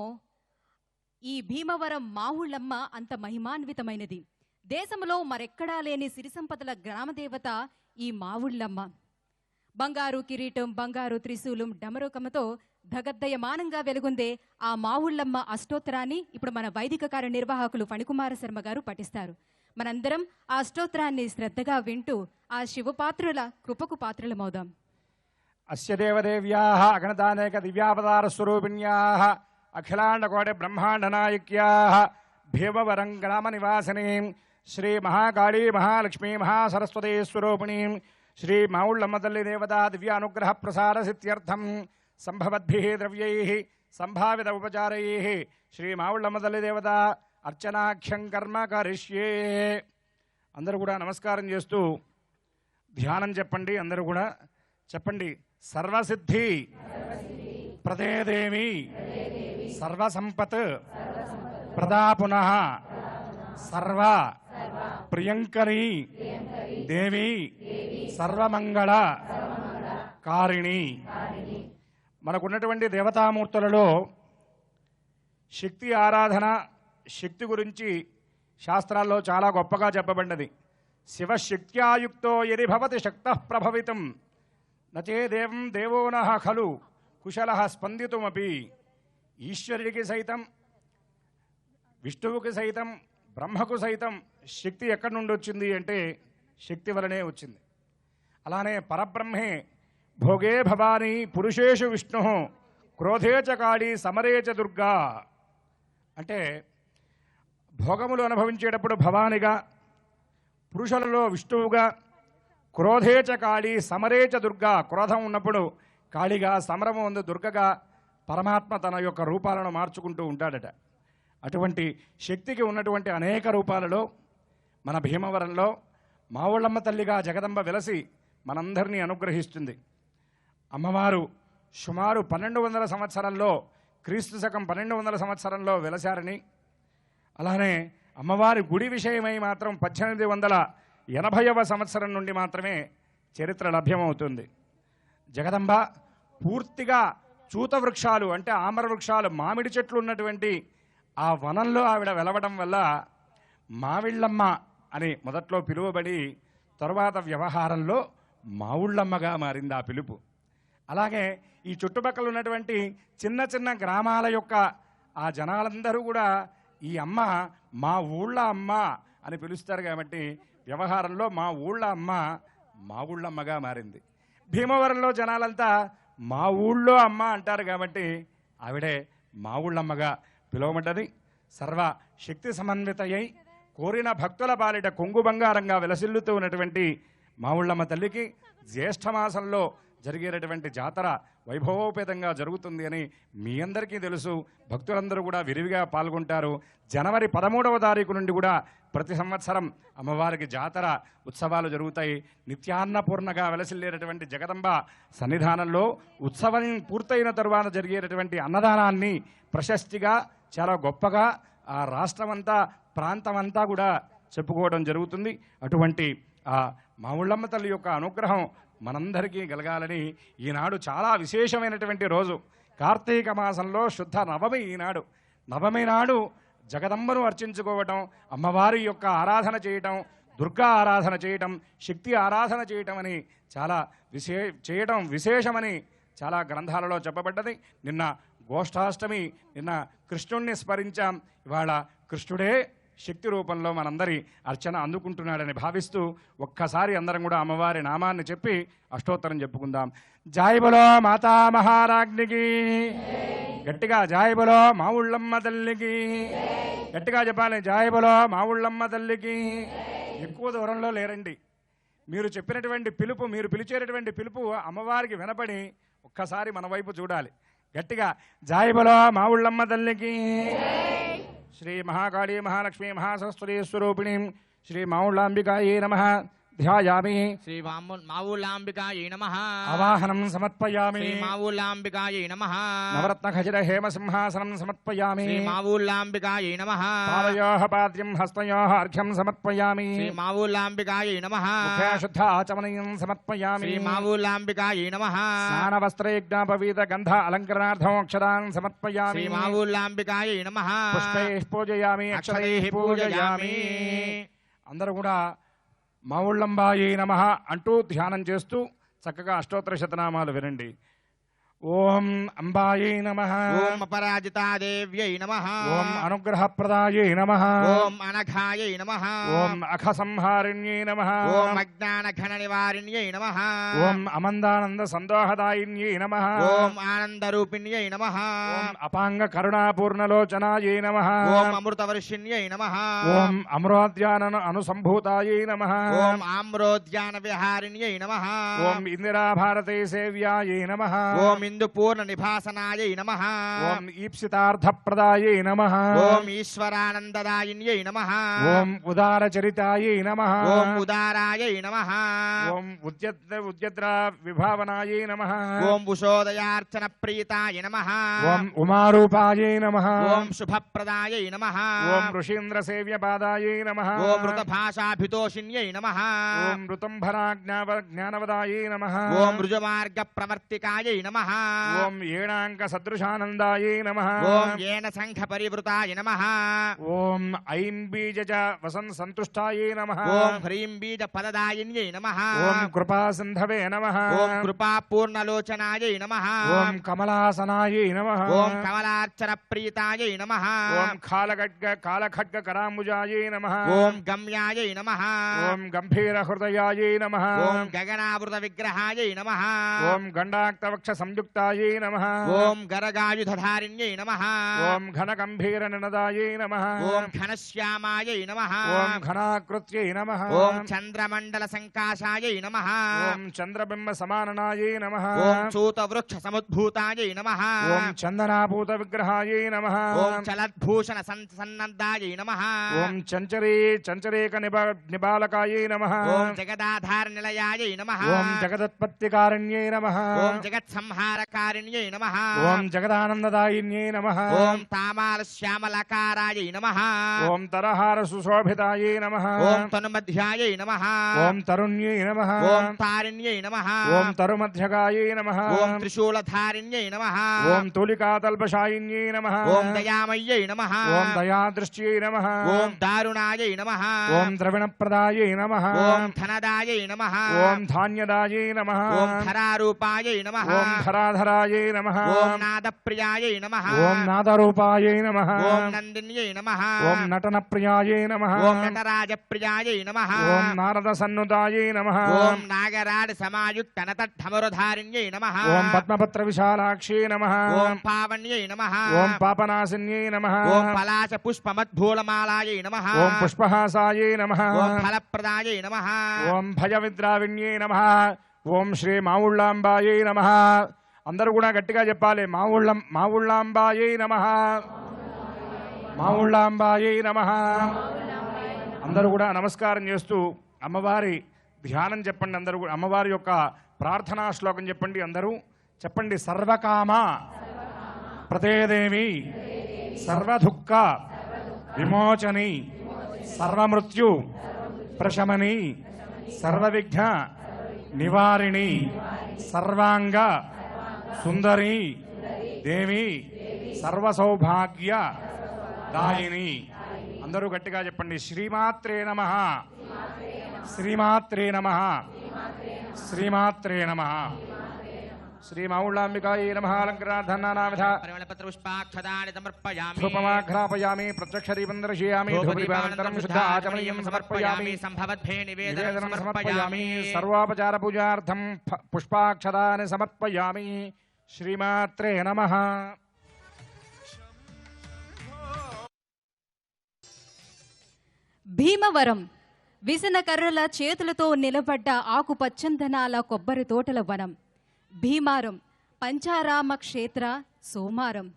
ఈ భీమవరం మాహుళ్ళమ్మ అంత మహిమాన్వితమైనది. దేశంలో మరెక్కడా లేని సిరి సంపదల గ్రామదేవత ఈ మావుళ్ళమ్మ. బంగారు కిరీటం, బంగారు త్రిశూలం, డమరుకమ్మతో ధగద్దయమానంగా వెలుగుందే ఆ మావుళ్ళమ్మ అష్టోత్తరాన్ని ఇప్పుడు మన వైదిక కార్యనిర్వాహకులు ఫణికుమార శర్మ గారు పఠిస్తారు. మనందరం ఆ అష్టోత్తరాన్ని శ్రద్ధగా వింటూ ఆ శివపాత్రుల కృపకు పాత్రలమవుదాం. అస్య దేవదేవ్యాః అగణతానేక దివ్యావతార స్వరూపిణ్యాః అఖిలాండకోటి బ్రహ్మాండ నాయక్యాః భీమవరం గ్రామ నివాసినీం శ్రీ మహాకాళీ మహాలక్ష్మీ మహాసరస్వతీ స్వరూపిణీం శ్రీ మావుళ్ళమ్మ తల్లి దేవతా దివ్యానుగ్రహ ప్రసార సిద్ధ్యర్థం సంభవద్భిః ద్రవ్యైః సంభావిత ఉపచారైః శ్రీ మావుళ్ళమ్మ తల్లి దేవత అర్చనాఖ్యం కర్మ కరిష్యే. అందరూ కూడా నమస్కారం చేస్తూ ధ్యానం చెప్పండి. అందరూ కూడా చెప్పండి. సర్వసిద్ధి ప్రదేదేవి సర్వసంపత్ ప్రదా పునః సర్వ ప్రియంకరీ దేవి సర్వమంగళ కారిణి. మనకున్నటువంటి దేవతామూర్తులలో శక్తి ఆరాధన, శక్తి గురించి శాస్త్రాల్లో చాలా గొప్పగా చెప్పబడినది. శివశక్త్యాయుక్తో యది భవతి శక్తః ప్రభవితం నచే దేవం దేవో నః ఖలు కుశలః స్పందితుమపి. ఈశ్వరుడికి సైతం, విష్ణువుకి సైతం, బ్రహ్మకు సైతం శక్తి ఎక్కడి నుండి వచ్చింది అంటే శక్తి వలనే వచ్చింది. అలానే పరబ్రహ్మే భోగే భవానీ పురుషేషు విష్ణు క్రోధే చ కాళీ సమరే చ దుర్గా. అంటే భోగములు అనుభవించేటప్పుడు భవానిగా, పురుషులలో విష్ణువుగా, క్రోధేచ కాళీ సమరేచ దుర్గా, క్రోధం ఉన్నప్పుడు కాళిగా, సమరము ఉంది దుర్గగా పరమాత్మ తన యొక్క రూపాలను మార్చుకుంటూ ఉంటాడట. అటువంటి శక్తికి ఉన్నటువంటి అనేక రూపాలలో మన భీమవరంలో మావుళ్ళమ్మ తల్లిగా జగదంబ వెలసి మనందరినీ అనుగ్రహిస్తుంది. అమ్మవారు సుమారు 1200 సంవత్సరంలో, క్రీస్తు శకం 1200 సంవత్సరంలో వెలసారని, అలానే అమ్మవారి గుడి విషయమై మాత్రం 1880వ సంవత్సరం నుండి మాత్రమే చరిత్ర లభ్యమవుతుంది. జగదంబ పూర్తిగా చూత వృక్షాలు అంటే ఆమర వృక్షాలు, మామిడి చెట్లు ఉన్నటువంటి ఆ వనంలో ఆవిడ వెలవడం వల్ల మావిళ్ళమ్మ అని మొదట్లో పిలువబడి తరువాత వ్యవహారంలో మావుళ్ళమ్మగా మారింది ఆ పిలుపు. అలాగే ఈ చుట్టుపక్కల ఉన్నటువంటి చిన్న చిన్న గ్రామాల యొక్క ఆ జనాలందరూ కూడా ఈ అమ్మ మా ఊళ్ళ అమ్మ అని పిలుస్తారు కాబట్టి వ్యవహారంలో మా ఊళ్ళ అమ్మ మా ఊళ్ళమ్మగా మారింది. భీమవరంలో జనాలంతా మా ఊళ్ళో అమ్మ అంటారు కాబట్టి ఆవిడే మా ఊళ్ళమ్మగా పిలువమంటది. సర్వ శక్తి సమన్వితయై కోరిన భక్తుల పాలిట కొంగు బంగారంగా విలసిల్లుతూ ఉన్నటువంటి మా ఊళ్ళమ్మ తల్లికి జ్యేష్ఠమాసంలో జరిగేటటువంటి జాతర వైభవోపేతంగా జరుగుతుంది అని మీ అందరికీ తెలుసు. భక్తులందరూ కూడా విరివిగా పాల్గొంటారు. జనవరి 13వ తారీఖు నుండి కూడా ప్రతి సంవత్సరం అమ్మవారికి జాతర ఉత్సవాలు జరుగుతాయి. నిత్యాన్నపూర్ణగా వెలసిల్లేటటువంటి జగదంబ సన్నిధానంలో ఉత్సవం పూర్తయిన తరువాత జరిగేటటువంటి అన్నదానాన్ని ప్రశస్తిగా చాలా గొప్పగా ఆ రాష్ట్రమంతా, ప్రాంతమంతా కూడా చెప్పుకోవడం జరుగుతుంది. అటువంటి ఆ మావుళ్ళమ్మ తల్లి యొక్క అనుగ్రహం మనందరికీ కలగాలని ఈనాడు చాలా విశేషమైనటువంటి రోజు. కార్తీక మాసంలో శుద్ధ నవమి ఈనాడు. నవమి నాడు జగదంబను అర్చించుకోవటం, అమ్మవారి యొక్క ఆరాధన చేయటం, దుర్గా ఆరాధన చేయటం, శక్తి ఆరాధన చేయటం అని చాలా చేయటం విశేషమని చాలా గ్రంథాలలో చెప్పబడ్డది. నిన్న గోష్ఠాష్టమి, నిన్న కృష్ణుణ్ణి స్మరించాం. ఇవాళ కృష్ణుడే శక్తి రూపంలో మనందరి అర్చన అందుకుంటున్నాడని భావిస్తూ ఒక్కసారి అందరం కూడా అమ్మవారి నామాన్ని చెప్పి అష్టోత్తరం చెప్పుకుందాం. జాయ్ బలో మాతా మహారాజ్ఞికి, గట్టిగా జాయ్ బలో మా ఊళ్ళమ్మ తల్లికి, గట్టిగా చెప్పాలి జాయ్ బలో మా ఊళ్ళమ్మ తల్లికి. ఎక్కువ దూరంలో లేరండి. మీరు చెప్పినటువంటి పిలుపు, మీరు పిలిచేటటువంటి పిలుపు అమ్మవారికి వినపడి ఒక్కసారి మన వైపు చూడాలి. గట్టిగా జాయ్ బలో మా ఊళ్ళమ్మ తల్లికి. శ్రీ మహాకాళీ మహాలక్ష్మీ మహాసరస్వతీ స్వరూపిణి శ్రీ మావుళ్ళాంబికాయే నమః ధ్యాయామి. శ్రీ మావుళ్ళాంబికాయే నమః. అవాహనం సమర్పయామి. శ్రీ మావుళ్ళాంబికాయే నమః. నవరత్న ఖచిత హేమ సింహాసనం సమర్పయామి. శ్రీ మావుళ్ళాంబికాయే నమః. పాదయోః పాద్యం హస్తయోః అర్ఘ్యం సమర్పయామి. శ్రీ మావుళ్ళాంబికాయే నమః. ముఖే శుద్ధ ఆచమనీయం సమర్పయామి. శ్రీ మావుళ్ళాంబికాయే నమః. స్నానవస్త్రయజ్ఞాపవీత గంధ అలంకరణార్థం అక్షరాన్ సమర్పయామి. శ్రీ మావుళ్ళాంబికాయే నమః. పుష్పైః పూజయామి, అక్షరైః పూజయామి. అందరూ కూడా మావుళ్ళంబాయే నమః అంటూ ధ్యానం చేస్తూ చక్కగా అష్టోత్తర శతనామాలు వినండి. ఓం అంబాయే నమః. ఓం అపరాజితాదేవ్యై నమః. ఓం అనుగ్రహప్రదాయే నమః. ఓం అనఘాయై నమః. ఓం అఖసంహారిణ్యై నమః. ఓం అజ్ఞానఘన నివారిణ్యై నమః. ఓం అమందానంద సందోహదాయిన్యై నమః. ఓం ఆనందరూపిణ్యై నమః. ఓం అపాంగ కరుణాపూర్ణలోచనాయై నమః. ఓం అమృతవర్షిణ్యై నమః. ఓం అమరోద్యాన అనుసంభూతాయై నమః. ఓం ఆమ్రోద్యాన విహారిణ్యై నమః. ఓం ఇందిరాభారతే సేవ్యాయై నమః. ఓం ఇందుపూర్ణ నిభాసనాయై నమః. ఓం ఈప్సితార్థప్రదాయై నమః. ఓం ఈశ్వరానందదాయిన్యై నమః. ఓం ఉదారచరితాయై నమః. ఓం ఉదారాయై నమః. ఓం ఉద్యద్రా విభావనాయై నమః. ఓం ఉషోదయార్చన ప్రీతాయ నమః. ఓం ఉమారూపాయై నమః. ఓం శుభప్రదాయై నమః. ఓం ఋషీంద్ర సేవ్యపాదాయై నమః. ఓం మృతభాషాభితోషిణ్యై నమః. ఓం ఋతంభరా జ్ఞానవదాయై నమః. ఓం రుజుమార్గ ప్రవర్తికాయై నమః. ఓం ఏణాంక సదృశానందాయై నమః. ఓం ఏన సంఘ పరివృతాయ నమః. ఓం ఐం బీజ వసన్ సంతుష్టాయై నమః. ఓం హ్రీం బీజ పదదాయిన్యై నమః. ఓం కృపా సింధవే నమః. ఓం కృపా పూర్ణలోచనాయై నమః. ఓం కమలాసనాయై నమః. ఓం కమలార్చన ప్రీతాయై నమః. ఓం కాలఖడ్గ కరాంబుజాయై నమః. ఓం గమ్యాయై నమః. ఓం గంభీర హృదయాయై నమః. ఓం గగనావృత విగ్రహాయై నమః. ఓం గండాక్తవక్ష సంయుక్తాయై నమః. ఓం గరగాయుధధారిణ్యై నమః. ఓం ఘన గంభీర నినదాయై నమః. ఓం ఘనశ్యామాయై నమః. ఓం ఘనాకృత్యై నమః. ఓం చంద్రమండల సంకాశాయై నమః. ఓం చంద్రబింబ సమాననాయై నమః. ఓం చూతవృక్ష సముద్భూతాయై నమః. ఓం చందనాభూత విగ్రహాయై నమః. ఓం చలద్భూషణ సన్నద్దాయై నమః. ఓం చంచరేక నిబాలకాయై నమః. ఓం జగదాధార నిలయాయై నమః. ఓం జగదత్పత్తికారణ్యై నమః. ఓం జగత్సంహారకారిణ్యై నమః. ఓం జగదానందదాయిన్యై నమః. ఓం తామాల శ్యామలకారాయై నమః. ఓం తరహార సుశోభితాయై నమః. ఓం తనుమధ్యాయై నమః. ఓం తరుణ్యై నమః. ఓం తారిణ్యై నమః. ఓం తరుమధ్యగాయై నమః. ఓం త్రిశూలధారిణ్యై నమః. ఓం తూలికాతల్పశాయిన్యై నమః. ఓం దయామయ్యై నమః. ఓం దయాదృష్ట్యై నమః. ఓం దారుణాయై నమః. ఓం ద్రవిణప్రదాయై నమః. ఓం ధనదాయై నమః. ఓం ధాన్యదాయై నమః. ఓం ధరారూపాయై నమః. ఓం ధరాధరాయై నమః. ఓం నాదప్రియాయై నమః. ఓం నాదరూపాయై నమః. ఓం నందిన్యై నమః. ఓం నటనప్రియాయై నమః. ఓం నటరాజప్రియాయై నమః. ఓం నారద సన్నుదాయై నమః. ఓం నాగరాడ సమాయుక్త నతద్ధమరుధారిణ్యై నమః. ఓం పద్మపత్ర విశాలాక్షై నమః. ఓం పావన్యై నమః. ఓం పాపనాశిన్యై నమః. ఓం పలాశ పుష్పమద్భూలమాలాయై నమః. ఓం పుష్పహాసాయై నమః. ఓం ఫలప్రదాయై నమః. ఓం భయవిద్రావిణ్యై నమః. ఓం శ్రీ మావుళ్ళాంబాయై నమః. అందరూ కూడా గట్టిగా చెప్పాలి. మావుళ్ళాంబాయై నమః. మావుళ్ళాంబాయై నమః. అందరూ కూడా నమస్కారం చేస్తూ అమ్మవారి ధ్యానం చెప్పండి. అందరూ కూడా అమ్మవారి యొక్క ప్రార్థనా శ్లోకం చెప్పండి. అందరూ చెప్పండి. సర్వకామ ప్రతేదేవి సర్వదుఃఖ విమోచని సర్వమృత్యు ప్రశమని సర్వవిఘ్న నివారిణి సర్వాంగ సుందరి దేవి సర్వసౌభాగ్య దాయిని. అందరూ గట్టిగా చెప్పండి. శ్రీమాత్రే నమః, శ్రీమాత్రే నమః, శ్రీమాత్రే నమః. శ్రీ మౌళాంబికాయై నమః. అలంకరార్థనానావిధ పరిమళపత్రపుష్పాక్షతాని సమర్పయామి. ధూపమాఘ్రాపయామి. ప్రత్యక్షదీపం దర్శయామి. ధూపదీపానంతరం శుద్ధ ఆచమనీయం సమర్పయామి. సంభవద్భే నివేదనం సమర్పయామి. సర్వాపచార పూజార్థం పుష్పాక్షతాని సమర్పయామి. శ్రీమాత్రే నమః. భీమవరం విసన కర్రల చేతులతో నిలబడ్డ ఆకుపచ్చందనాల కొబ్బరి తోటల వనం. భీమారం పంచారామ క్షేత్ర సోమారం.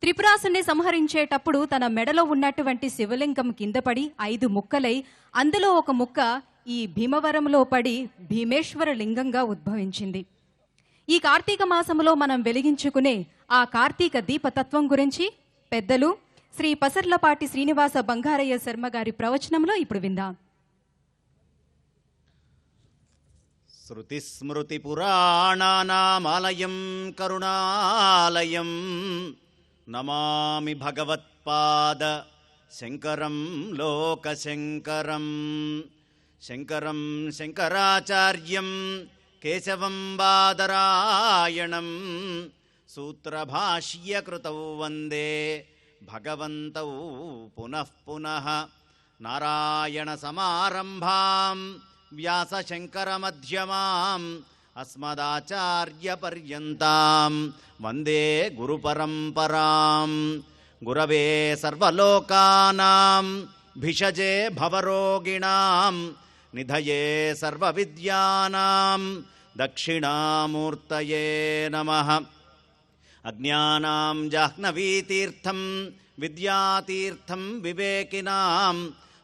త్రిపురాసుని సంహరించేటప్పుడు తన మెడలో ఉన్నటువంటి శివలింగం కింద పడి 5 ముక్కలై అందులో ఒక ముక్క ఈ భీమవరంలో పడి భీమేశ్వర లింగంగా ఉద్భవించింది. ఈ కార్తీక మాసంలో మనం వెలిగించుకునే ఆ కార్తీక దీపతత్వం గురించి పెద్దలు శ్రీ పసర్లపాటి శ్రీనివాస బంగారయ్య శర్మ గారి ప్రవచనంలో ఇప్పుడు విందాం. శృతిస్మృతిపురాణానామాలయం కరుణాలయం నమామి భగవత్పాద శంకరం లోకశంకరం. శంకరం శంకరాచార్యం కేశవం బాదరాయణం సూత్రభాష్యకృతౌ వందే భగవంతౌ పునః పునః. నారాయణ సమారంభాం వ్యాసశంకరమధ్యమాం అస్మదాచార్యపర్యంతాం వందే గురుపరంపరాం. గురవే సర్వలోకానాం భిషజే భవరోగిణాం నిధయే సర్వవిద్యానాం దక్షిణామూర్తయే నమః. అజ్ఞానాం జాహ్నవీతీర్థం విద్యాతీర్థం వివేకినాం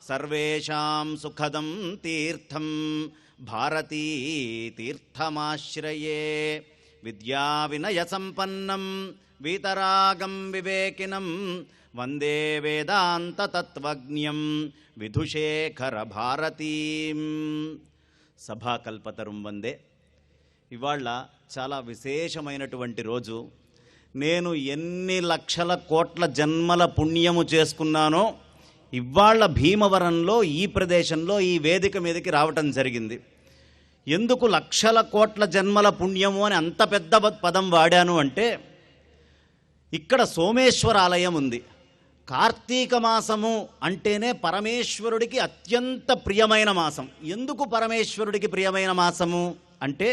సర్వేషాం సుఖదం తీర్థం భారతీతీర్థమాశ్రయే. విద్యా వినయ సంపన్నం వీతరాగం వివేకినం వందే వేదాంత తత్వజ్ఞం విధుశేఖర భారతీం. సభాకల్పతరుం వందే. ఇవాళ చాలా విశేషమైనటువంటి రోజు. నేను ఎన్ని లక్షల కోట్ల జన్మల పుణ్యము చేసుకున్నానో ఇవాళ భీమవరంలో ఈ ప్రదేశంలో ఈ వేదిక మీదకి రావటం జరిగింది. ఎందుకు లక్షల కోట్ల జన్మల పుణ్యము అని అంత పెద్ద పదం వాడాను అంటే, ఇక్కడ సోమేశ్వర ఆలయం ఉంది. కార్తీక మాసము అంటేనే పరమేశ్వరుడికి అత్యంత ప్రియమైన మాసం. ఎందుకు పరమేశ్వరుడికి ప్రియమైన మాసము అంటే,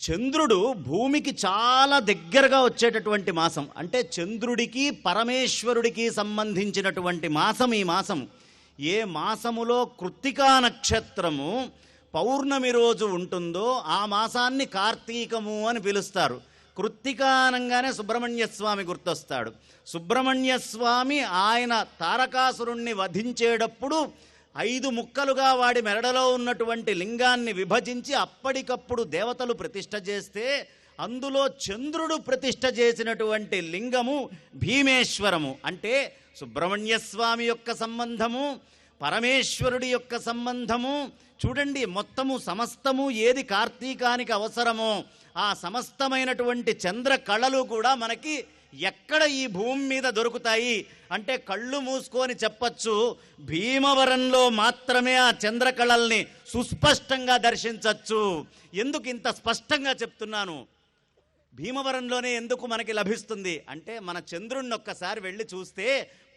చంద్రుడు భూమికి చాలా దగ్గరగా వచ్చేటటువంటి మాసం. అంటే చంద్రుడికి పరమేశ్వరుడికి సంబంధించినటువంటి మాసం ఈ మాసం. ఏ మాసములో కృత్తికా నక్షత్రము పౌర్ణమి రోజు ఉంటుందో ఆ మాసాన్ని కార్తీకము అని పిలుస్తారు. కృత్తికా అనగానే సుబ్రహ్మణ్య స్వామి గుర్తొస్తాడు. సుబ్రహ్మణ్య స్వామి ఆయన తారకాసురుణ్ణి వధించేటప్పుడు 5 ముక్కలుగా వాడి మెరడలో ఉన్నటువంటి లింగాన్ని విభజించి అప్పటికప్పుడు దేవతలు ప్రతిష్ఠ చేస్తే అందులో చంద్రుడు ప్రతిష్ఠ చేసినటువంటి లింగము భీమేశ్వరము. అంటే సుబ్రహ్మణ్య స్వామి యొక్క సంబంధము, పరమేశ్వరుడి యొక్క సంబంధము. చూడండి, మొత్తము సమస్తము ఏది కార్తీకానికి అవసరమో ఆ సమస్తమైనటువంటి చంద్ర కళలు కూడా మనకి ఎక్కడ ఈ భూమి మీద దొరుకుతాయి అంటే కళ్ళు మూసుకొని చెప్పచ్చు, భీమవరంలో మాత్రమే ఆ చంద్రకళల్ని సుస్పష్టంగా దర్శించవచ్చు. ఎందుకు ఇంత స్పష్టంగా చెప్తున్నాను? భీమవరంలోనే ఎందుకు మనకి లభిస్తుంది అంటే, మన చంద్రుణ్ణి ఒక్కసారి వెళ్ళి చూస్తే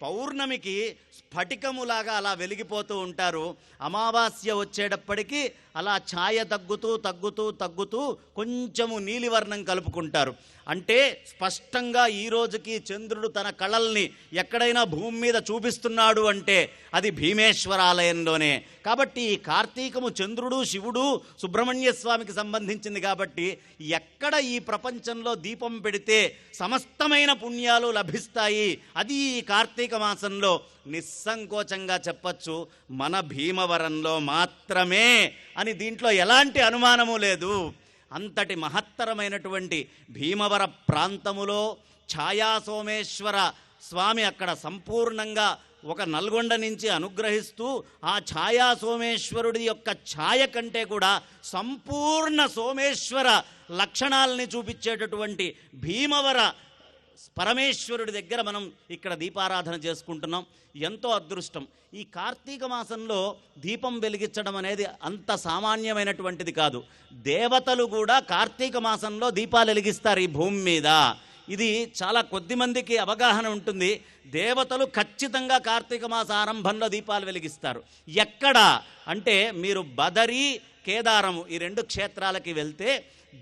పౌర్ణమికి స్ఫటికములాగా అలా వెలిగిపోతూ ఉంటారు. అమావాస్య వచ్చేటప్పటికి అలా ఛాయ తగ్గుతూ తగ్గుతూ తగ్గుతూ కొంచెము నీలివర్ణం కలుపుకుంటారు. అంటే స్పష్టంగా ఈ రోజుకి చంద్రుడు తన కళల్ని ఎక్కడైనా భూమి మీద చూపిస్తున్నాడు అంటే అది భీమేశ్వర ఆలయంలోనే. కాబట్టి ఈ కార్తీకము చంద్రుడు, శివుడు, సుబ్రహ్మణ్య స్వామికి సంబంధించింది. కాబట్టి ఎక్కడ ఈ ప్రపంచంలో దీపం పెడితే సమస్తమైన పుణ్యాలు లభిస్తాయి. అది ఈ కార్తీక మాసంలో నిస్సంకోచంగా చెప్పచ్చు, మన భీమవరంలో మాత్రమే అని. దీంట్లో ఎలాంటి అనుమానము లేదు. అంతటి మహత్తరమైనటువంటి భీమవర ప్రాంతములో ఛాయా సోమేశ్వర స్వామి అక్కడ సంపూర్ణంగా ఒక నల్గొండ నుంచి అనుగ్రహిస్తూ ఆ ఛాయా సోమేశ్వరుడి యొక్క ఛాయ కంటే కూడా సంపూర్ణ సోమేశ్వర లక్షణాలని చూపించేటటువంటి భీమవర పరమేశ్వరుడి దగ్గర మనం ఇక్కడ దీపారాధన చేసుకుంటున్నాం. ఎంతో అదృష్టం. ఈ కార్తీక మాసంలో దీపం వెలిగించడం అనేది అంత సామాన్యమైనటువంటిది కాదు. దేవతలు కూడా కార్తీక మాసంలో దీపాలు వెలిగిస్తారు ఈ భూమి మీద. ఇది చాలా కొద్ది మందికి అవగాహన ఉంటుంది. దేవతలు ఖచ్చితంగా కార్తీక మాస ఆరంభంలో దీపాలు వెలిగిస్తారు. ఎక్కడ అంటే మీరు బదరీ, కేదారము ఈ 2 క్షేత్రాలకి వెళ్తే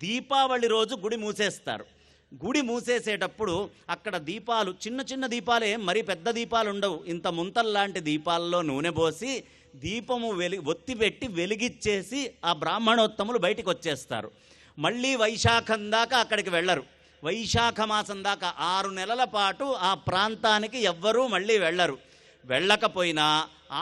దీపావళి రోజు గుడి మూసేస్తారు. గుడి మూసేసేటప్పుడు అక్కడ దీపాలు చిన్న చిన్న దీపాలే, మరీ పెద్ద దీపాలు ఉండవు. ఇంత ముంతల్లాంటి దీపాల్లో నూనె పోసి దీపము ఒత్తి పెట్టి వెలిగిచ్చేసి ఆ బ్రాహ్మణోత్తములు బయటికి వచ్చేస్తారు. మళ్ళీ వైశాఖం దాకా అక్కడికి వెళ్ళరు. వైశాఖ మాసం దాకా 6 నెలల పాటు ఆ ప్రాంతానికి ఎవ్వరూ మళ్ళీ వెళ్ళరు. వెళ్ళకపోయినా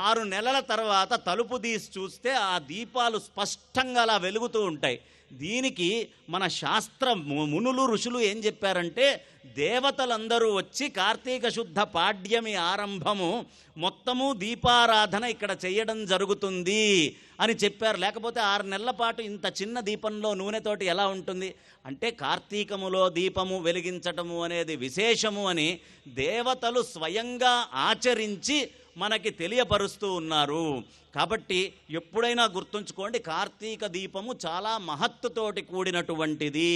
6 నెలల తర్వాత తలుపు తీసి చూస్తే ఆ దీపాలు స్పష్టంగా అలా వెలుగుతూ ఉంటాయి. దీనికి మన శాస్త్ర మునులు ఋషులు ఏం చెప్పారంటే, దేవతలందరూ వచ్చి కార్తీక శుద్ధ పాడ్యమి ఆరంభము మొత్తము దీపారాధన ఇక్కడ చేయడం జరుగుతుంది అని చెప్పారు. లేకపోతే 6 నెలల పాటు ఇంత చిన్న దీపంలో నూనెతోటి ఎలా ఉంటుంది అంటే, కార్తీకములో దీపము వెలిగించటము అనేది విశేషము అని దేవతలు స్వయంగా ఆచరించి మనకి తెలియపరుస్తూ ఉన్నారు. కాబట్టి ఎప్పుడైనా గుర్తుంచుకోండి, కార్తీక దీపము చాలా మహత్తుతోటి కూడినటువంటిది,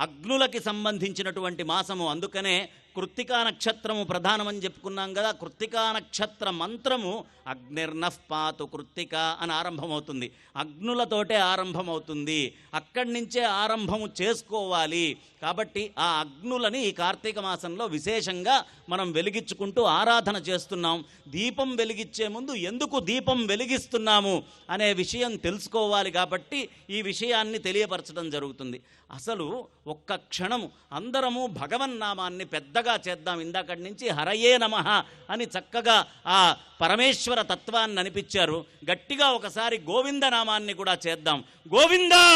అగ్నులకి సంబంధించినటువంటి మాసము. అందుకనే కృత్తికా నక్షత్రము ప్రధానమని చెప్పుకున్నాం కదా. కృత్తికా నక్షత్ర మంత్రము అగ్నిర్నఃపాతు కృత్తిక అని ఆరంభమవుతుంది. అగ్నులతోటే ఆరంభమవుతుంది. అక్కడి నుంచే ఆరంభము చేసుకోవాలి. కాబట్టి ఆ అగ్నులని ఈ కార్తీక మాసంలో విశేషంగా మనం వెలిగించుకుంటూ ఆరాధన చేస్తున్నాం. దీపం వెలిగించే ముందు ఎందుకు దీపం వెలిగిస్తున్నాము అనే విషయం తెలుసుకోవాలి. కాబట్టి ఈ విషయాన్ని తెలియపరచడం జరుగుతుంది. అసలు ఒక్క క్షణము అందరము భగవన్నామాన్ని పెద్దగా చేద్దాం. ఇందాకటి నుంచి హరయే నమః అని చక్కగా ఆ పరమేశ్వర తత్వాన్ని అనిపించారు. గట్టిగా ఒకసారి గోవింద నామాన్ని కూడా చేద్దాం. గోవిందా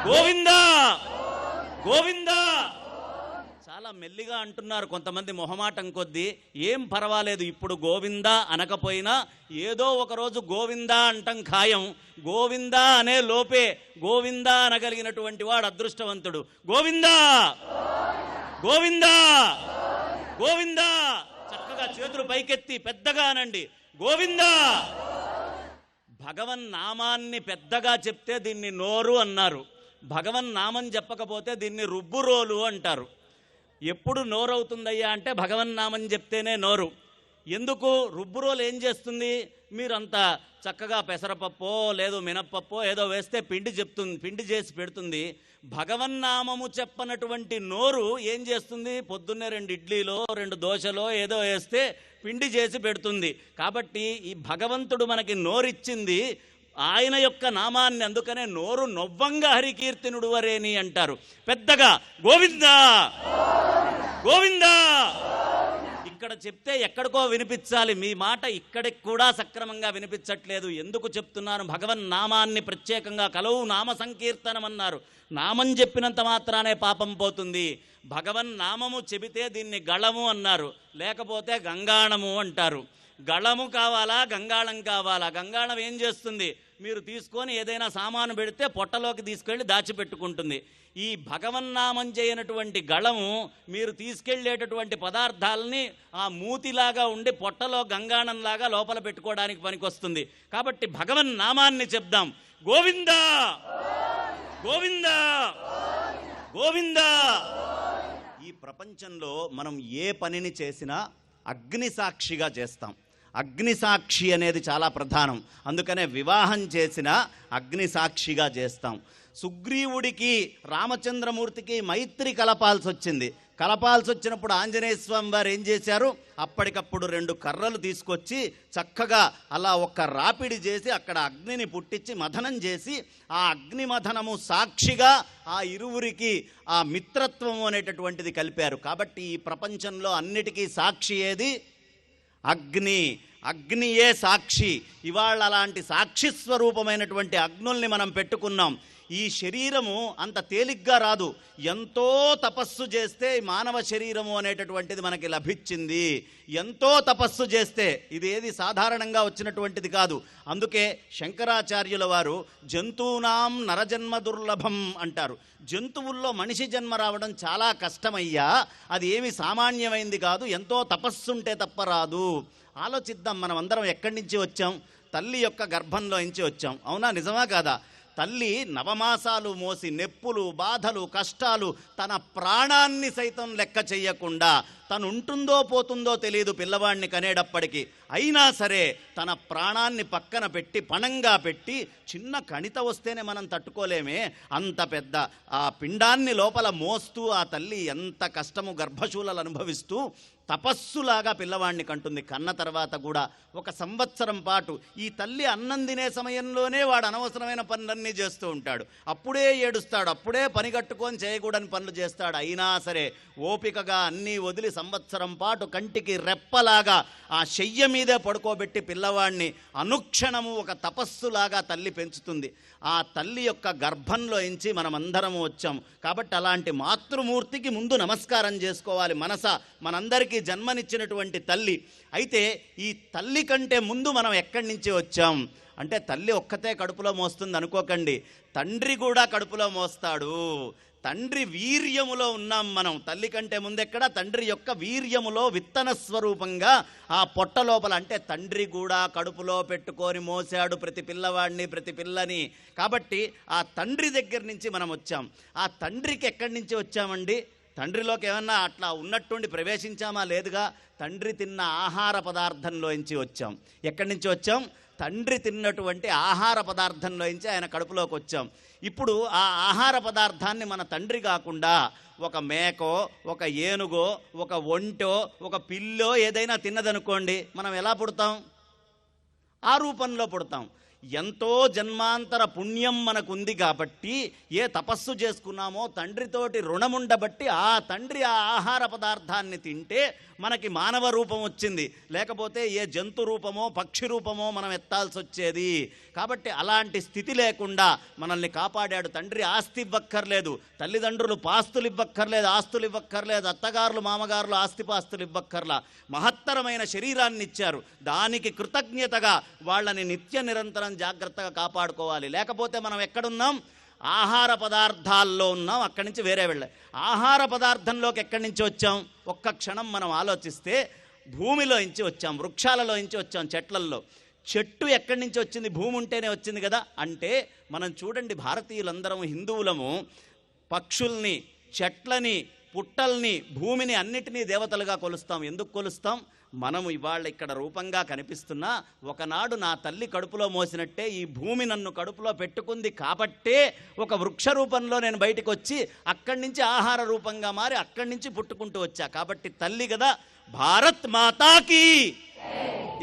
గోవిందా గోవిందా. చాలా మెల్లిగా అంటున్నారు కొంతమంది మొహమాటం కొద్దీ. ఏం పర్వాలేదు, ఇప్పుడు గోవిందా అనకపోయినా ఏదో ఒకరోజు గోవిందా అంటం ఖాయం. గోవిందా అనే లోపే గోవిందా అనగలిగినటువంటి వాడు అదృష్టవంతుడు. గోవిందా గోవిందా గోవిందా. చక్కగా చేతులు పైకెత్తి పెద్దగా అనండి, గోవిందా. భగవన్నామాన్ని పెద్దగా చెప్తే దీన్ని నోరు అన్నారు. భగవన్నామం చెప్పకపోతే దీన్ని రుబ్బురోలు అంటారు. ఎప్పుడు నోరవుతుందయ్యా అంటే భగవన్నామం చెప్తేనే నోరు. ఎందుకు? రుబ్బురోలు ఏం చేస్తుంది? మీరంతా చక్కగా పెసరపప్పో లేదు మినప్పప్పో ఏదో వేస్తే పిండి చేసి పెడుతుంది. భగవన్నామము చెప్పనటువంటి నోరు ఏం చేస్తుంది? పొద్దున్నే 2 ఇడ్లీలో 2 దోశలో ఏదో వేస్తే పిండి చేసి పెడుతుంది. కాబట్టి ఈ భగవంతుడు మనకి నోరిచ్చింది ఆయన యొక్క నామాన్ని. అందుకనే నోరు నొవ్వంగా హరికీర్తినుడు వరేని అంటారు. పెద్దగా గోవిందా గోవిందా. ఇక్కడ చెప్తే ఎక్కడికో వినిపించాలి. మీ మాట ఇక్కడికి కూడా సక్రమంగా వినిపించట్లేదు. ఎందుకు చెప్తున్నాను? భగవన్నామాన్ని ప్రత్యేకంగా కలవు నామ సంకీర్తనం అన్నారు. నామం చెప్పినంత మాత్రానే పాపం పోతుంది. భగవన్నామము చెబితే దీన్ని గళము అన్నారు, లేకపోతే గంగాణము అంటారు. గళము కావాలా గంగాళం కావాలా? గంగాళం ఏం చేస్తుంది? మీరు తీసుకొని ఏదైనా సామాను పెడితే పొట్టలోకి తీసుకెళ్ళి దాచిపెట్టుకుంటుంది. ఈ భగవన్నామం చేయనటువంటి గళము మీరు తీసుకెళ్ళేటటువంటి పదార్థాలని ఆ మూతిలాగా ఉండి పొట్టలో గంగాణంలాగా లోపల పెట్టుకోవడానికి పనికొస్తుంది. కాబట్టి భగవన్నామాన్ని చెప్దాం. గోవిందా గోవిందా గోవిందా. ఈ ప్రపంచంలో మనం ఏ పనిని చేసినా అగ్ని సాక్షిగా చేస్తాం. అగ్ని సాక్షి అనేది చాలా ప్రధానం. అందుకనే వివాహం చేసిన అగ్ని సాక్షిగా చేస్తాం. సుగ్రీవుడికి రామచంద్రమూర్తికి మైత్రి కలపాల్సి వచ్చింది. కలపాల్సి వచ్చినప్పుడు ఆంజనేయ స్వామి వారు ఏం చేశారు? అప్పటికప్పుడు 2 కర్రలు తీసుకొచ్చి చక్కగా అలా ఒక్క రాపిడి చేసి అక్కడ అగ్నిని పుట్టించి మథనం చేసి ఆ అగ్ని మథనము సాక్షిగా ఆ ఇరువురికి ఆ మిత్రత్వము అనేటటువంటిది కలిపారు. కాబట్టి ఈ ప్రపంచంలో అన్నిటికీ సాక్షి ఏది? అగ్ని. అగ్నియే సాక్షి. ఇవాళ అలాంటి సాక్షి స్వరూపమైనటువంటి అగ్నుల్ని మనం పెట్టుకున్నాం. ఈ శరీరము అంత తేలిగ్గా రాదు, ఎంతో తపస్సు చేస్తే మానవ శరీరము అనేటటువంటిది మనకి లభించింది. ఎంతో తపస్సు చేస్తే ఇదేది సాధారణంగా వచ్చినటువంటిది కాదు. అందుకే శంకరాచార్యుల వారు జంతువునాం నరజన్మ దుర్లభం అంటారు. జంతువుల్లో మనిషి జన్మ రావడం చాలా కష్టమయ్యా, అది ఏమి సామాన్యమైంది కాదు, ఎంతో తపస్సుంటే తప్ప రాదు. ఆలోచిద్దాం, మనం అందరం ఎక్కడి నుంచి వచ్చాం? తల్లి యొక్క గర్భంలో నుంచి వచ్చాం. అవునా, నిజమా కాదా? తల్లి నవమాసాలు మోసి నెప్పులు, బాధలు, కష్టాలు, తన ప్రాణాన్ని సైతం లెక్క చెయ్యకుండా, తను ఉంటుందో పోతుందో తెలియదు పిల్లవాడిని కనేటప్పటికీ, అయినా సరే తన ప్రాణాన్ని పక్కన పెట్టి పణంగా పెట్టి, చిన్న కణిత వస్తేనే మనం తట్టుకోలేమే, అంత పెద్ద ఆ పిండాన్ని లోపల మోస్తూ ఆ తల్లి ఎంత కష్టము గర్భశూలలు అనుభవిస్తూ తపస్సులాగా పిల్లవాడిని కంటుంది. కన్న తర్వాత కూడా 1 సంవత్సరం పాటు ఈ తల్లి అన్నం తినే సమయంలోనే వాడు అనవసరమైన పనులన్నీ చేస్తూ ఉంటాడు. అప్పుడే ఏడుస్తాడు, అప్పుడే పని కట్టుకొని చేయకూడని పనులు చేస్తాడు. అయినా సరే ఓపికగా అన్నీ వదిలి సంవత్సరం పాటు కంటికి రెప్పలాగా ఆ శయ్య మీదే పడుకోబెట్టి పిల్లవాడిని అనుక్షణము ఒక తపస్సులాగా తల్లి పెంచుతుంది. ఆ తల్లి యొక్క గర్భంలో ఎంచి మనమందరము వచ్చాం. కాబట్టి అలాంటి మాతృమూర్తికి ముందు నమస్కారం చేసుకోవాలి. మనస మనందరికీ జన్మనిచ్చినటువంటి తల్లి. అయితే ఈ తల్లి కంటే ముందు మనం ఎక్కడి నుంచి వచ్చాం అంటే, తల్లి ఒక్కతే కడుపులో మోస్తుంది అనుకోకండి, తండ్రి కూడా కడుపులో మోస్తాడు. తండ్రి వీర్యములో ఉన్నాం మనం. తల్లి కంటే ముందెక్కడ? తండ్రి యొక్క వీర్యములో విత్తన స్వరూపంగా ఆ పొట్ట లోపల. అంటే తండ్రి కూడా కడుపులో పెట్టుకొని మోసాడు ప్రతి పిల్లవాడిని, ప్రతి పిల్లని. కాబట్టి ఆ తండ్రి దగ్గర నుంచి మనం వచ్చాం. ఆ తండ్రికి ఎక్కడి నుంచి వచ్చామండి? తండ్రిలోకి ఏమన్నా అట్లా ఉన్నట్టుండి ప్రవేశించామా? లేదుగా. తండ్రి తిన్న ఆహార పదార్థంలోంచి వచ్చాం. ఎక్కడి నుంచి వచ్చాం? తండ్రి తిన్నటువంటి ఆహార పదార్థంలోంచి ఆయన కడుపులోకి వచ్చాం. ఇప్పుడు ఆ ఆహార పదార్థాన్ని మన తండ్రి కాకుండా ఒక మేకో, ఒక ఏనుగో, ఒక ఒంటో, ఒక పిల్లో ఏదైనా తిన్నదనుకోండి, మనం ఎలా పుడతాం? ఆ రూపంలో పుడతాం. ఎంతో జన్మాంతర పుణ్యం మనకుంది కాబట్టి, ఏ తపస్సు చేసుకున్నామో తండ్రితోటి రుణముండబట్టి ఆ తండ్రి ఆ ఆహార పదార్థాన్ని తింటే మనకి మానవ రూపం వచ్చింది. లేకపోతే ఏ జంతు రూపమో పక్షి రూపమో మనం ఎత్తాల్సి వచ్చేది. కాబట్టి అలాంటి స్థితి లేకుండా మనల్ని కాపాడాడు తండ్రి. ఆస్తి ఇవ్వక్కర్లేదు, తల్లిదండ్రులు పాస్తులు ఇవ్వక్కర్లేదు, ఆస్తులు ఇవ్వక్కర్లేదు, అత్తగారులు మామగారులు ఆస్తిపాస్తులు ఇవ్వక్కర్లా, మహత్తరమైన శరీరాన్ని ఇచ్చారు. దానికి కృతజ్ఞతగా వాళ్ళని నిత్య నిరంతరం జాగ్రత్తగా కాపాడుకోవాలి. లేకపోతే మనం ఎక్కడున్నాం? ఆహార పదార్థాల్లో ఉన్నాం. అక్కడి నుంచి వేరే వెళ్ళాం. ఆహార పదార్థంలోకి ఎక్కడి నుంచి వచ్చాం? ఒక్క క్షణం మనం ఆలోచిస్తే భూమిలో నుంచి వచ్చాం, వృక్షాలలో నుంచి వచ్చాం, చెట్లల్లో. చెట్టు ఎక్కడి నుంచి వచ్చింది? భూమి ఉంటేనే వచ్చింది కదా. అంటే మనం చూడండి, భారతీయులందరం హిందువులము పక్షుల్ని, చెట్లని, పుట్టల్ని, భూమిని అన్నిటినీ దేవతలుగా కొలుస్తాం. ఎందుకు కొలుస్తాం? మనము ఇవాళ ఇక్కడ రూపంగా కనిపిస్తున్నా, ఒకనాడు నా తల్లి కడుపులో మోసినట్టే ఈ భూమి నన్ను కడుపులో పెట్టుకుంది కాబట్టే ఒక వృక్ష రూపంలో నేను బయటకు వచ్చి అక్కడి నుంచి ఆహార రూపంగా మారి అక్కడి నుంచి పుట్టుకుంటూ వచ్చా. కాబట్టి తల్లి కదా. భారత్ మాతాకి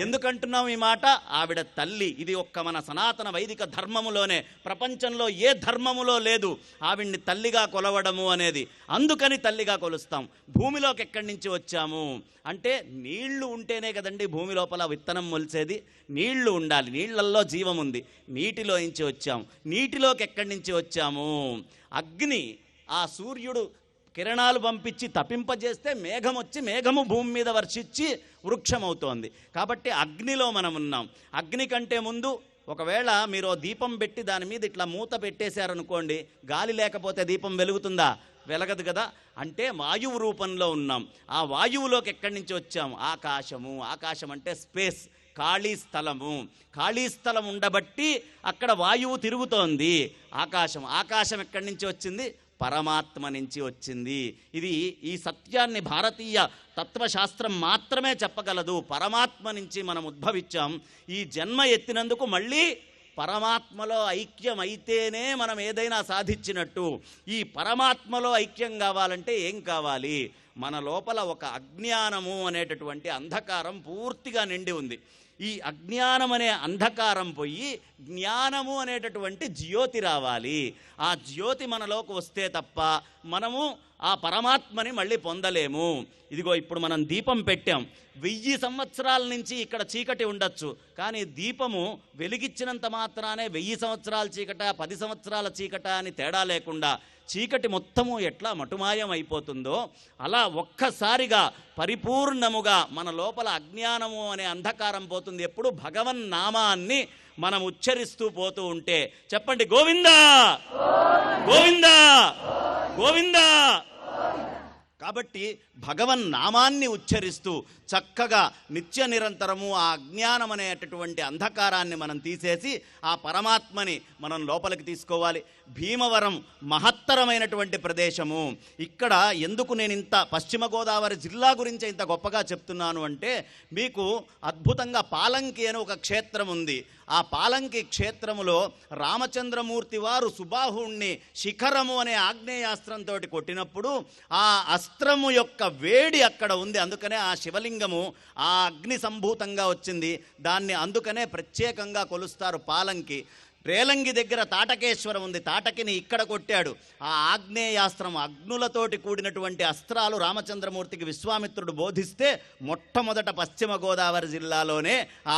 ఎందుకంటున్నాం ఈ మాట? ఆవిడ తల్లి. ఇది ఒక్క మన సనాతన వైదిక ధర్మములోనే, ప్రపంచంలో ఏ ధర్మములో లేదు ఆవిడ్ని తల్లిగా కొలవడము అనేది. అందుకని తల్లిగా కొలుస్తాం. భూమిలోకి ఎక్కడి నుంచి వచ్చాము అంటే, నీళ్లు ఉంటేనే కదండి భూమి లోపల విత్తనం మొలిచేది. నీళ్లు ఉండాలి, నీళ్లల్లో జీవం ఉంది. నీటిలో నుంచి వచ్చాం. నీటిలోకి ఎక్కడి నుంచి వచ్చాము? అగ్ని, ఆ సూర్యుడు కిరణాలు పంపించి తపింపజేస్తే మేఘం వచ్చి మేఘము భూమి మీద వర్షించి వృక్షమవుతోంది. కాబట్టి అగ్నిలో మనం ఉన్నాం. అగ్ని కంటే ముందు ఒకవేళ మీరు దీపం పెట్టి దాని మీద ఇట్లా మూత పెట్టేశారనుకోండి, గాలి లేకపోతే దీపం వెలుగుతుందా? వెలగదు కదా. అంటే వాయువు రూపంలో ఉన్నాం. ఆ వాయువులోకి ఎక్కడి నుంచి వచ్చాం? ఆకాశము. ఆకాశం అంటే స్పేస్, ఖాళీ స్థలము. ఖాళీ స్థలం ఉండబట్టి అక్కడ వాయువు తిరుగుతోంది. ఆకాశం. ఆకాశం ఎక్కడి నుంచి వచ్చింది? పరమాత్మ నుంచి వచ్చింది. ఇది ఈ సత్యాన్ని భారతీయ తత్వశాస్త్రం మాత్రమే చెప్పగలదు. పరమాత్మ నుంచి మనం ఉద్భవించాం. ఈ జన్మ ఎత్తినందుకు మళ్ళీ పరమాత్మలో ఐక్యం అయితేనే మనం ఏదైనా సాధించినట్టు. ఈ పరమాత్మలో ఐక్యం కావాలంటే ఏం కావాలి? మన లోపల ఒక అజ్ఞానము అనేటటువంటి అంధకారం పూర్తిగా నిండి ఉంది. ఈ అజ్ఞానం అనే అంధకారం పోయి జ్ఞానము అనేటటువంటి జ్యోతి రావాలి. ఆ జ్యోతి మనలోకి వస్తే తప్ప మనము ఆ పరమాత్మని మళ్ళీ పొందలేము. ఇదిగో ఇప్పుడు మనం దీపం పెట్టాం. 1000 సంవత్సరాల నుంచి ఇక్కడ చీకటి ఉండొచ్చు, కానీ దీపము వెలిగించినంత మాత్రానే 1000 సంవత్సరాల చీకట 10 సంవత్సరాల చీకట అని తేడా లేకుండా చీకటి మొత్తము ఎట్లా మటుమాయం అయిపోతుందో అలా ఒక్కసారిగా పరిపూర్ణముగా మన లోపల అజ్ఞానము అనే అంధకారం పోతుంది. ఎప్పుడు భగవన్నామాన్ని మనం ఉచ్చరిస్తూ పోతూ ఉంటే. చెప్పండి, గోవిందా గోవిందా గోవిందా. కాబట్టి భగవన్నామాన్ని ఉచ్చరిస్తూ చక్కగా నిత్య నిరంతరము ఆ అజ్ఞానం అనేటటువంటి అంధకారాన్ని మనం తీసేసి ఆ పరమాత్మని మనం లోపలికి తీసుకోవాలి. భీమవరం మహత్తరమైనటువంటి ప్రదేశము. ఇక్కడ ఎందుకు నేను ఇంత పశ్చిమ గోదావరి జిల్లా గురించి ఇంత గొప్పగా చెప్తున్నాను అంటే, మీకు అద్భుతంగా పాలంకి అని ఒక క్షేత్రం ఉంది. ఆ పాలంకి క్షేత్రములో రామచంద్రమూర్తి వారు సుబాహుణ్ణి శిఖరము అనే ఆగ్నేయాస్త్రంతో కొట్టినప్పుడు ఆ అస్త్రము యొక్క వేడి అక్కడ ఉంది. అందుకనే ఆ శివలింగము ఆ అగ్ని సంభూతంగా వచ్చింది. దాన్ని అందుకనే ప్రత్యేకంగా కొలుస్తారు పాలంకి. రేలంగి దగ్గర తాటకేశ్వరం ఉంది. తాటకిని ఇక్కడ కొట్టాడు. ఆ ఆగ్నేయాస్త్రం అగ్నులతోటి కూడినటువంటి అస్త్రాలు రామచంద్రమూర్తికి విశ్వామిత్రుడు బోధిస్తే మొట్టమొదట పశ్చిమ గోదావరి జిల్లాలోనే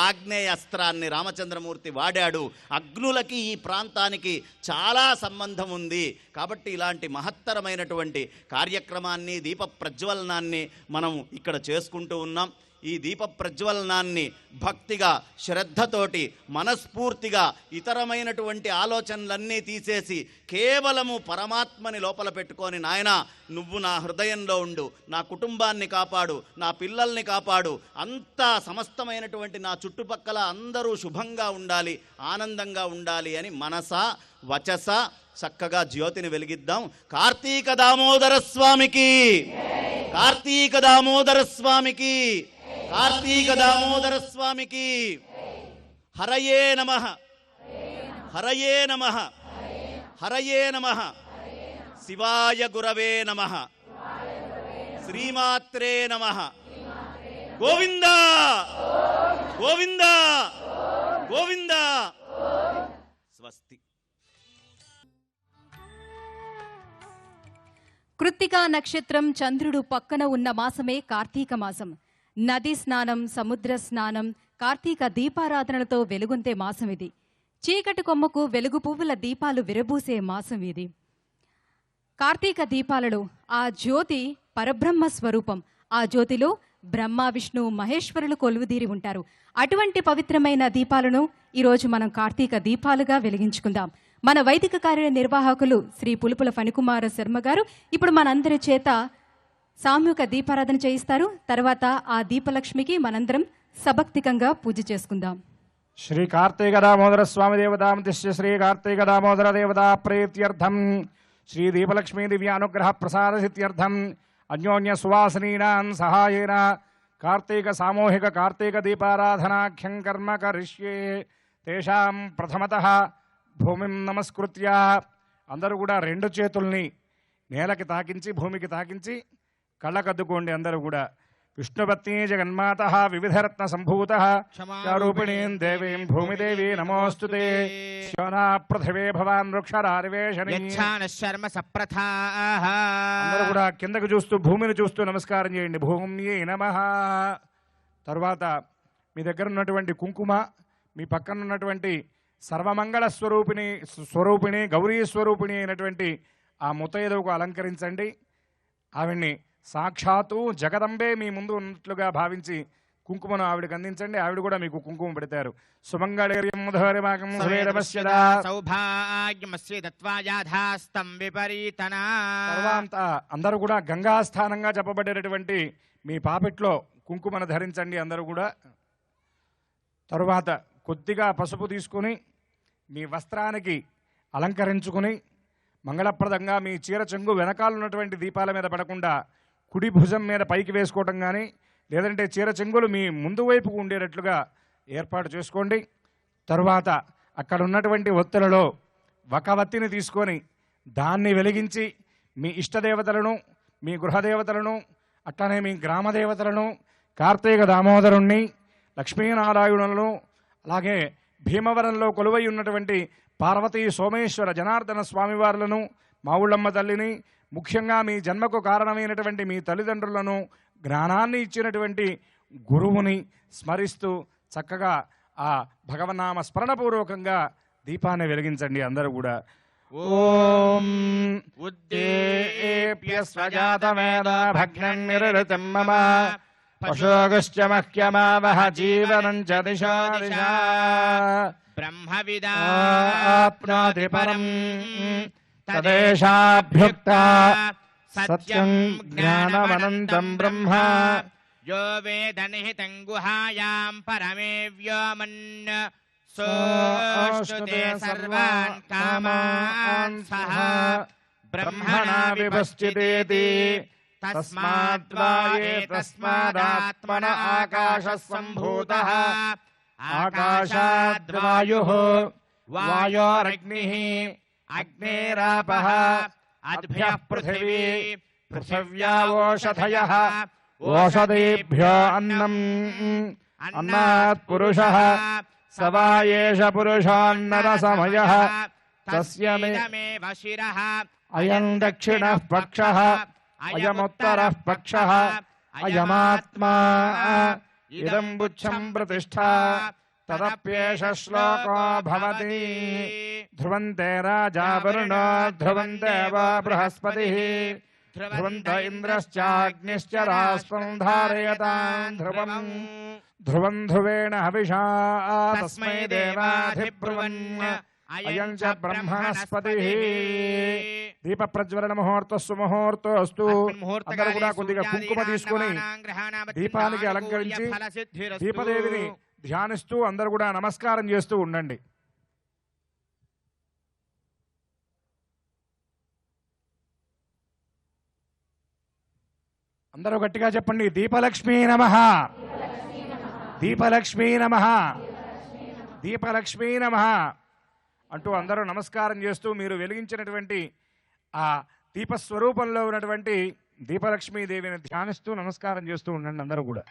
ఆగ్నేయాస్త్రాన్ని రామచంద్రమూర్తి వాడాడు. అగ్నులకి ఈ ప్రాంతానికి చాలా సంబంధం ఉంది. కాబట్టి ఇలాంటి మహత్తరమైనటువంటి కార్యక్రమాన్ని, దీప ప్రజ్వలనాన్ని మనం ఇక్కడ చేసుకుంటూ ఉన్నాం. ఈ దీప ప్రజ్వలనాన్ని భక్తిగా, శ్రద్ధతోటి, మనస్ఫూర్తిగా ఇతరమైనటువంటి ఆలోచనలన్నీ తీసేసి కేవలము పరమాత్మని లోపల పెట్టుకొని, నాయనా నువ్వు నా హృదయంలో ఉండు, నా కుటుంబాన్ని కాపాడు, నా పిల్లల్ని కాపాడు, అంతా సమస్తమైనటువంటి నా చుట్టుపక్కల అందరూ శుభంగా ఉండాలి, ఆనందంగా ఉండాలి అని మనస వచస చక్కగా జ్యోతిని వెలిగిద్దాం. కార్తీక దామోదర స్వామికి, కార్తీక దామోదర స్వామికి, కార్తీక దామోదర స్వామికి. హరయే నమః, హరయే నమః, హరయే నమః. శివాయ గురవే నమః, శ్రీమాత్రే నమః. గోవిందా గోవిందా గోవిందా. స్వస్తి. కృత్తికా నక్షత్రం చంద్రుడు పక్కన ఉన్న మాసమే కార్తీక మాసం. నది స్నానం, సముద్ర స్నానం, కార్తీక దీపారాధనలతో వెలుగొందే మాసం ఇది. చీకటి కొమ్మకు వెలుగు పువ్వుల దీపాలు విరబూసే మాసం ఇది. కార్తీక దీపాలలో ఆ జ్యోతి పరబ్రహ్మ స్వరూపం. ఆ జ్యోతిలో బ్రహ్మ, విష్ణు, మహేశ్వరులు కొలువుదీరి ఉంటారు. అటువంటి పవిత్రమైన దీపాలను ఈరోజు మనం కార్తీక దీపాలుగా వెలిగించుకుందాం. మన వైదిక కార్య నిర్వాహకులు శ్రీ పులుపుల ఫణికుమార శర్మ గారు ఇప్పుడు మనందరి చేత సామూహిక దీపారాధన చేయిస్తారు. తర్వాత ఆ దీపలక్ష్మికి మనందరం సభక్తికంగా పూజ చేసుకుందాం. శ్రీ కార్తీక దామోదర స్వామి దేవతామతిశ్య శ్రీ కార్తీక దామోదర దేవతా ప్రీత్యర్థం శ్రీ దీపలక్ష్మీ దివ్యానుగ్రహ ప్రసాద సిద్ధ్యర్థం అన్యోన్య సువాసనీనాం సహాయేన కార్తీక సామూహిక కార్తీక దీపారాధనాఖ్యం కర్మ కరిష్యే. తేషాం ప్రథమతః భూమిం నమస్కృత్య. అందరూ కూడా 2 చేతుల్ని నేలకి తాకించి, భూమికి తాకించి కళ్ళకద్దుకోండి. అందరూ కూడా విష్ణుపత్ని జగన్మాత వివిధరత్న సంభూత రూపిణీం దేవీం భూమిదేవి నమోస్తుతే. శోనా పృథివే భవాన్ వృక్షరారివేషణి. అందరూ కూడా కిందకు చూస్తూ, భూమిని చూస్తూ నమస్కారం చేయండి. భూమ్యై నమః. తరువాత మీ దగ్గర ఉన్నటువంటి కుంకుమ, మీ పక్కన ఉన్నటువంటి సర్వమంగళ స్వరూపిణి గౌరీ స్వరూపిణి అయినటువంటి ఆ ముత్తైదువుకు అలంకరించండి. ఆవిడ్ని సాక్షాత్తు జగదంబే మీ ముందు ఉన్నట్లుగా భావించి కుంకుమను ఆవిడకి అందించండి. ఆవిడ కూడా మీకు కుంకుమ పెడతారు. సుమంగళీర్యం ధోరిమాకం తర్వాత అందరూ కూడా గంగాస్థానంగా చెప్పబడేటటువంటి మీ పాపెట్లో కుంకుమను ధరించండి అందరూ కూడా. తరువాత కొద్దిగా పసుపు తీసుకుని మీ వస్త్రానికి అలంకరించుకుని మంగళప్రదంగా మీ చీర చెంగు వెనకాలన్నటువంటి దీపాల మీద పడకుండా కుడి భుజం మీద పైకి వేసుకోవటం కానీ, లేదంటే చీర చెంగులు మీ ముందు వైపుకు ఉండేటట్లుగా ఏర్పాటు చేసుకోండి. తరువాత అక్కడ ఉన్నటువంటి ఒత్తులలో ఒక వత్తిని తీసుకొని దాన్ని వెలిగించి మీ ఇష్టదేవతలను, మీ గృహదేవతలను, అట్లనే మీ గ్రామ దేవతలను కార్తీక దామోదరుణ్ణి, లక్ష్మీనారాయణులను, అలాగే భీమవరంలో కొలువై ఉన్నటువంటి పార్వతీ సోమేశ్వర జనార్దన స్వామివారులను, మా ఊళ్ళమ్మ తల్లిని, ముఖ్యంగా మీ జన్మకు కారణమైనటువంటి మీ తల్లిదండ్రులను, జ్ఞానాన్ని ఇచ్చినటువంటి గురువుని స్మరిస్తూ చక్కగా ఆ భగవన్నామ స్మరణపూర్వకంగా దీపాన్ని వెలిగించండి అందరూ కూడా. ఓం ఉద్దేప్య స్వజాతవేద భగ్నం నిరృతం మమ పశోగుశ్చ మహ్యమావహ జీవనం చ దిశా దిశా బ్రహ్మవిదాప్నోతి పరం తదేషాభ్యుక్తా సత్యం జ్ఞానమనంతం బ్రహ్మ యో వేద నిహితం గుహాయాం పరమే వ్యోమన్ సోష్టుతే సర్వాన్ కామాన్ సహ బ్రహ్మణా విభశ్చితేతి తస్మాద్వా ఏతస్మాదాత్మన ఆకాశः సంభూతः ఆకాశాద్వాయుః వాయోరగ్నిః అగ్నేరాపః అద్భ్యः పృథివీ పృథివ్యా ఓషధయः ఓషధేభ్యో అన్నం అన్నాత్ పురుషः స వా ఏష పురుషోన్నర సమయః తస్యమేవ శిరః అయం దక్షిణః పక్షః అయముత్తరః పక్షః అయమాత్మా ఇదం బుచ్చం ప్రతిష్ఠా తదప్యేష శ్లోకో భవతి ధ్రువంతే రాజా వరుణో ధ్రువంతే వా బృహస్పతిః ధ్రువంత ఇంద్రశ్చాగ్నిశ్చ రాష్ట్రం ధారయతాం ధ్రువం ధ్రువం ధ్రువేణ హవిషా తస్మై దేవాధిబ్రువన్ అయం చ బ్రహ్మణస్పతిః. దీప ప్రజ్వలన ముహూర్తస్సు ముహూర్తోస్తు. అందరూ కూడా కొద్దిగా కుంకుమ తీసుకొని దీపానికి అలంకరించి దీపదేవిని ధ్యానిస్తూ అందరూ కూడా నమస్కారం చేస్తూ ఉండండి. అందరూ గట్టిగా చెప్పండి, దీపలక్ష్మీ నమః, దీపలక్ష్మీ నమః, దీపలక్ష్మీ నమః అంటూ అందరూ నమస్కారం చేస్తూ మీరు వెలిగించినటువంటి ఆ దీపస్వరూపంలో ఉన్నటువంటి దీపలక్ష్మీదేవిని ధ్యానిస్తూ నమస్కారం చేస్తూ ఉండండి అందరూ కూడా.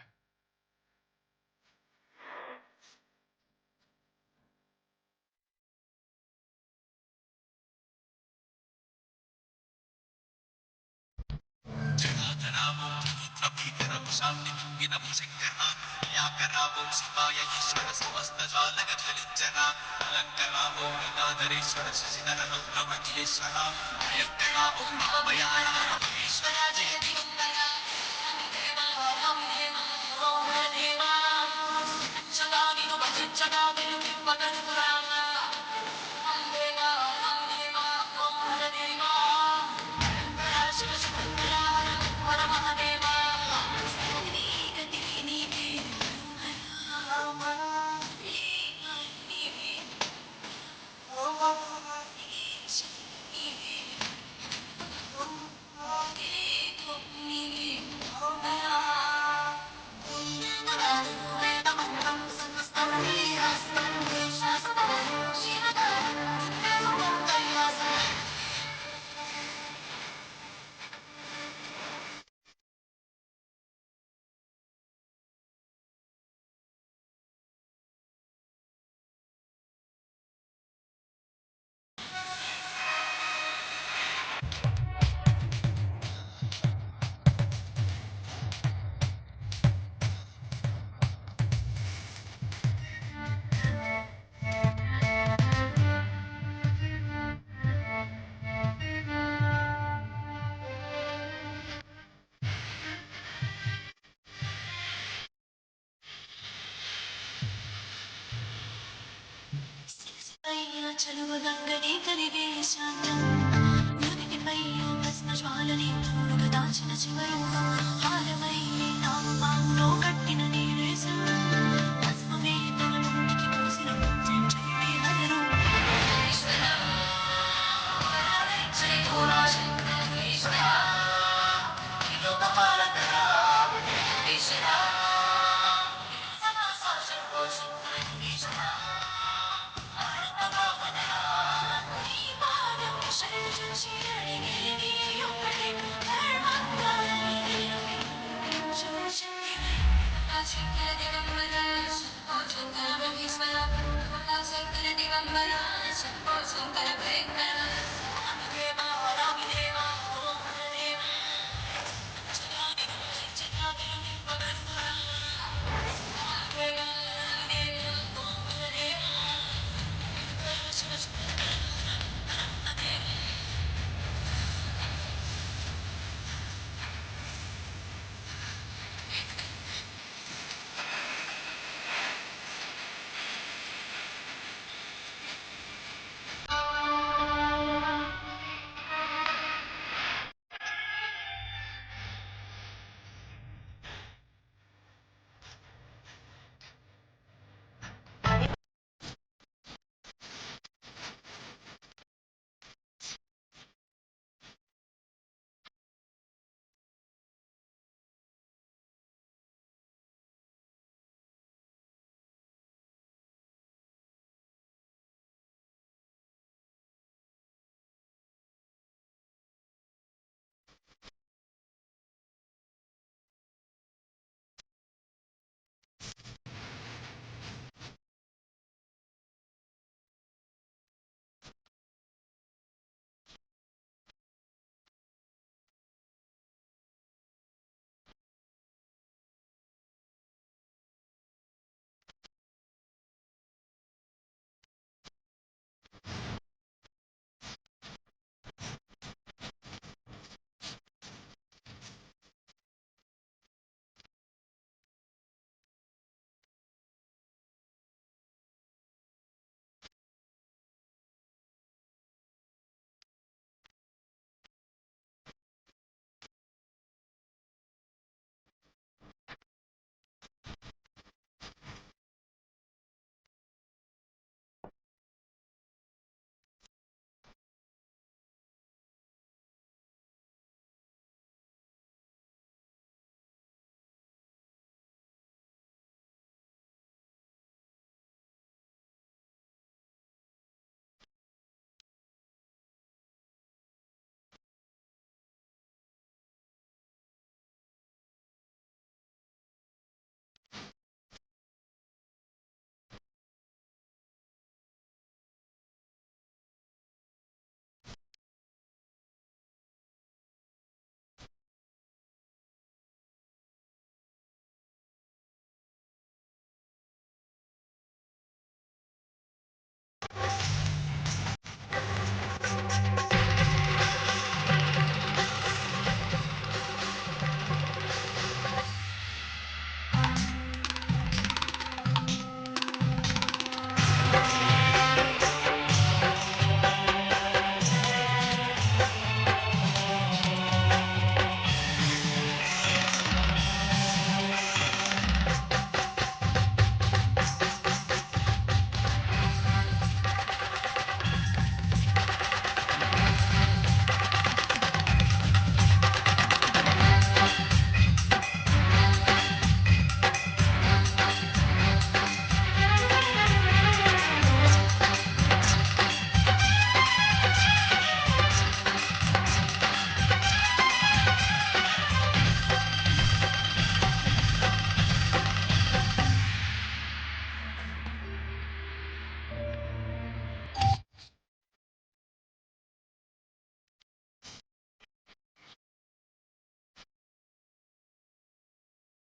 చలువ గంగని కరిగే శాంతం నుదిటిపై భస్మ జ్వాలని తోడుగా దాచిన చివరు హారమై నామంలో కట్టిన నీవేశం భస్మమే తన ముందుకి పూసిన చెయ్యి నగరు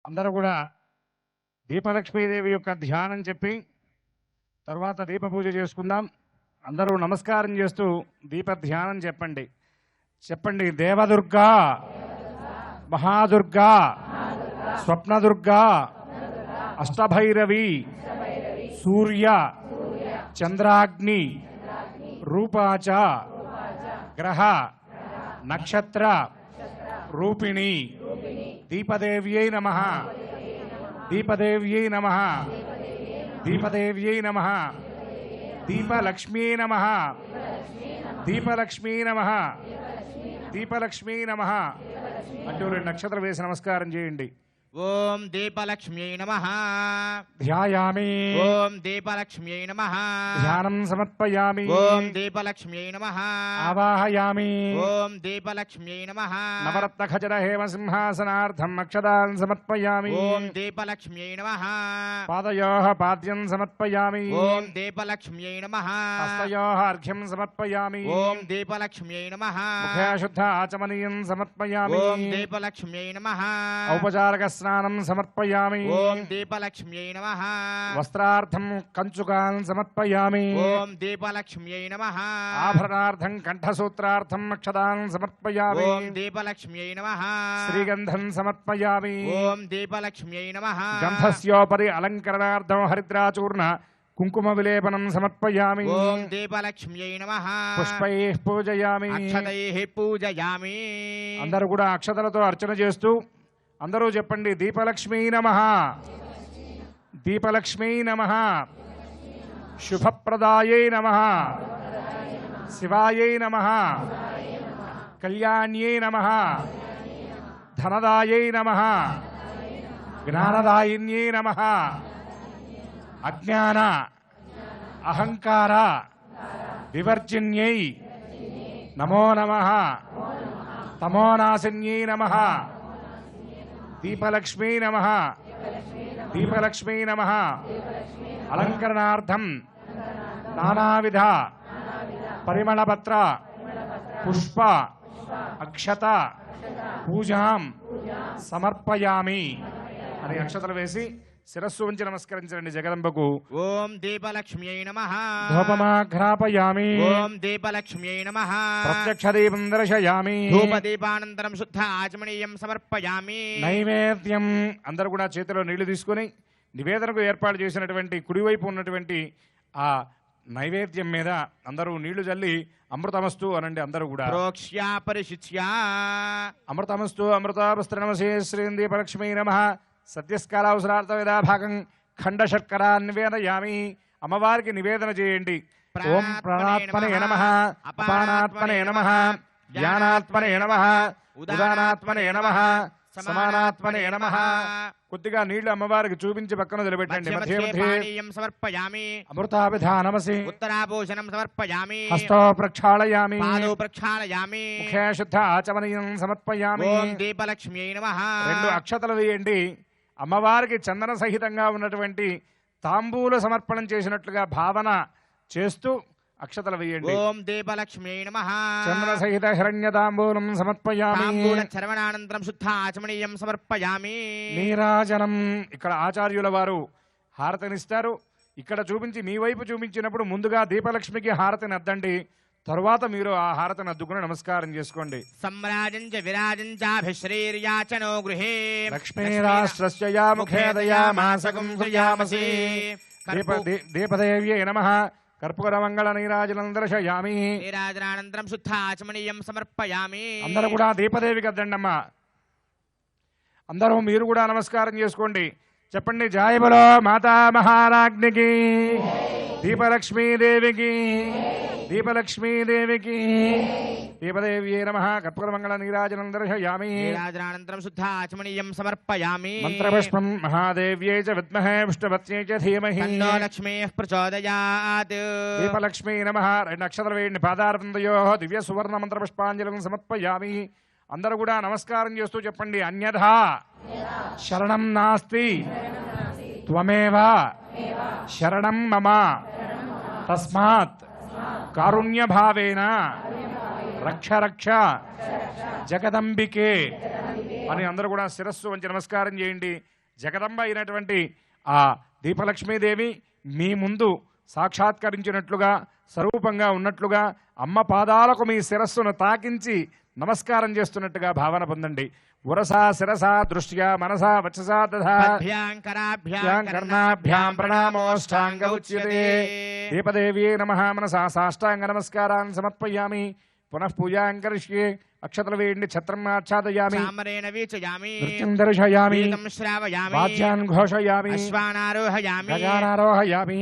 అందరూ కూడా దీపలక్ష్మీదేవి యొక్క ధ్యానం చెప్పి తర్వాత దీప పూజ చేసుకుందాం. అందరూ నమస్కారం చేస్తూ దీప ధ్యానం చెప్పండి. చెప్పండి. దేవదుర్గా, మహాదుర్గా, స్వప్నదుర్గా, అష్టభైరవి, సూర్య చంద్రాగ్ని రూపాచ గ్రహ నక్షత్ర రూపిణి దీపదేవ్యై నమః, దీపదేవ్యై నమః, దీపదేవ్యై నమః, దీపలక్ష్మీ నమః, దీపలక్ష్మీ నమః, దీపలక్ష్మీ నమః అంటూ 2 నక్షత్రం వేసి నమస్కారం చేయండి. ఓం దీపలక్ష్మ్యై నమః. ధ్యాయామి ఓం దీపలక్ష్మ్యై నమః. ధ్యానం సమర్పయామి ఓం దీపలక్ష్మ్యై నమః. ఆవాహయామి ఓం దీపలక్ష్మ్యై నమః. నవరత్న ఖచర హేమ సింహాసనార్థం అక్షదాన్ సమర్పయామి ఓం దీపలక్ష్మ్యై నమః. పాదయోః పాద్యం సమర్పయామి ఓం దీపలక్ష్మ్యై నమః. హస్తయోః అర్ఘ్యం సమర్పయామి ఓం దీపలక్ష్మ్యై నమః. ముఖే శుద్ధ ఆచమనీయం సమర్పయామి ఓం దీపలక్ష్మ్యై నమః. ఔపచారిక స్నానం సమర్పయామి ఓం దీపలక్ష్మ్యై నమః. వస్త్రార్థం కంచుకాన్ సమర్పయామి ఓం దీపలక్ష్మ్యై నమః. ఆభరణార్థం కంఠసూత్రార్థం అక్షదాన్ సమర్పయామి ఓం దీపలక్ష్మ్యై నమః. శ్రీగంధం సమర్పయామి ఓం దీపలక్ష్మ్యై నమః. గంధస్యోపరి అలంకరణార్థం హరిద్రాచూర్ణ కుంకుమ విలేపనం సమర్పయామి ఓం దీపలక్ష్మ్యై నమః. పుష్పైః పూజయామి అక్షతైః పూజయామి. అందరూ కూడా అక్షతలతో అర్చన చేస్తూ అందరూ చెప్పండి దీపలక్ష్మీ నమః దీపలక్ష్మీ నమః శుభప్రదాయై నమః శివాయై నమః కళ్యాణ్యై నమః ధనదాయై నమః జ్ఞానదాయిన్యై నమః అజ్ఞాన అహంకార వివర్జిన్యై నమో నమః తమోనాశిన్యై నమః దీపలక్ష్మీ నమః దీపలక్ష్మీ నమః అలంకరణార్థం నానావిధ పరిమళపత్ర పుష్ప అక్షత పూజాం సమర్పయామి అని అక్షతలు వేసి శిరస్సు ఉంచి నమస్కరించండి జగదంబకు. ఓం దీపలక్ష్మ్యై నమః. ధూపమాఘ్రాపయామి ఓం దీపలక్ష్మ్యై నమః. ప్రత్యక్ష దీపం దర్శయామి ధూపదీపానంతరం శుద్ధ ఆచమనీయం సమర్పయామి. నైవేద్యం అందరూ కూడా చేతిలో నీళ్లు తీసుకొని నివేదనకు ఏర్పాటు చేసినటువంటి కుడివైపు ఉన్నటువంటి ఆ నైవేద్యం మీద అందరూ నీళ్లు చల్లి అమృతమస్తు అనండి. అందరూ కూడా ప్రోక్ష్యా పరిశుచ్యా. అమృతమస్తు అమృతాపస్త్రనమసే శ్రీం దీపలక్ష్మీ నమః సత్యస్కారావసరార్థ విధాభాగం ఖండ శర్కరా నివేదయామి. అమ్మవారికి నివేదన చేయండి. ఓం ప్రాణాత్మనే నమః అపానాత్మనే నమః జ్ఞానాత్మనే నమః ఉదానాత్మనే నమః సమానాత్మనే నమః. కొద్దిగా నీళ్లు అమ్మవారికి చూపించి పక్కన నిలబెట్టండి. మధ్య మధ్య పానీయం సమర్పయామి. అమృతాభిధానమసి ఉత్తరాభూషణం సమర్పయామి. హస్తో ప్రక్షాళయామి పాదో ప్రక్షాళయామి. ముఖే శుద్ధ ఆచమనీయం సమర్పయామి. ఓం దీపలక్ష్మ్యై నమః. 2 అక్షతలు వేయండి. అమ్మవారికి చందన సహితంగా ఉన్నటువంటి తాంబూల సమర్పణం చేసినట్లుగా భావన చేస్తూ అక్షతలు వేయండి. ఓం దీపలక్ష్మ్యై నమః. చందన సహిత హిరణ్య తాంబూలం సమర్పయామి. తాంబూల చర్వణానంతరం శుద్ధ ఆచమనీయం సమర్పయామి. నీరాజనం ఇక్కడ ఆచార్యుల వారు హారతినిస్తారు. ఇక్కడ చూపించి మీ వైపు చూపించినప్పుడు ముందుగా దీపలక్ష్మికి హారతిని అద్దండి. తరువాత మీరు ఆ హారతిని అద్దుకుని నమస్కారం చేసుకోండి. సమ్రాజం చ విరాజం చాభిశ్రీర్యాచనో గృహే లక్ష్మీరాష్ట్రస్య ముఖే దయామాసకం శ్రియామసి. దీపదేవ్యై నమః కర్పూరమంగళ నీరాజనం దర్శయామి. నీరాజనానంతరం శుద్ధ ఆచమనీయం సమర్పయామి. అందరూ కూడా దీపదేవికి అద్దండమ్మా. అందరూ మీరు కూడా నమస్కారం చేసుకోండి. చెప్పండి జయ బలో మాతా మహారాజ్ఞికి దీపలక్ష్మీదేవికి దీపలక్ష్మీదేవికి. దీపదేవ్యై నమః కర్పూరమంగళ నీరాజనం దర్శయామి. నీరాజనానంతరం శుద్ధ ఆచమనీయం సమర్పయామి. మంత్రపుష్పం మహాదేవ్యై చ విద్మహే విష్ణుపత్న్యై చ ధీమహి తన్నో లక్ష్మీః ప్రచోదయాత్. దీపలక్ష్మీ నమః. 2 అక్షతలు వేయండి. పాదారవిందయోః దివ్య సువర్ణ మంత్ర పుష్పాంజలిం సమర్పయామి. అందరూ కూడా నమస్కారం చేస్తూ చెప్పండి అన్యథా శరణం నాస్తి త్వమేవ శరణం మమ తస్మాత్ కారుణ్యభావేన రక్ష రక్ష జగదంబికే అని అందరూ కూడా శిరస్సు వంచి నమస్కారం చేయండి. జగదంబ అయినటువంటి ఆ దీపలక్ష్మీదేవి మీ ముందు సాక్షాత్కరించినట్లుగా స్వరూపంగా ఉన్నట్లుగా అమ్మ పాదాలకు మీ శిరస్సును తాకించి నమస్కారం చేస్తున్నట్టుగా భావన పొందండి. ఉరసా శిరసా దృష్ట్యా మనసా వచసా తథా కర్ణాభ్యాం ప్రణామోష్టాంగ ఉచ్యతే. దీపదేవ్యై నమః మనసా సాష్టాంగ నమస్కారాన్ సమర్పయామి. పునః పూజాం కరిష్యే. అక్షతలు వేయండి. ఛత్రం ఆచ్ఛాదయామి. నృత్యం దర్శయామి. వాద్యాన్ ఘోషయామి. గజానారోహయామి.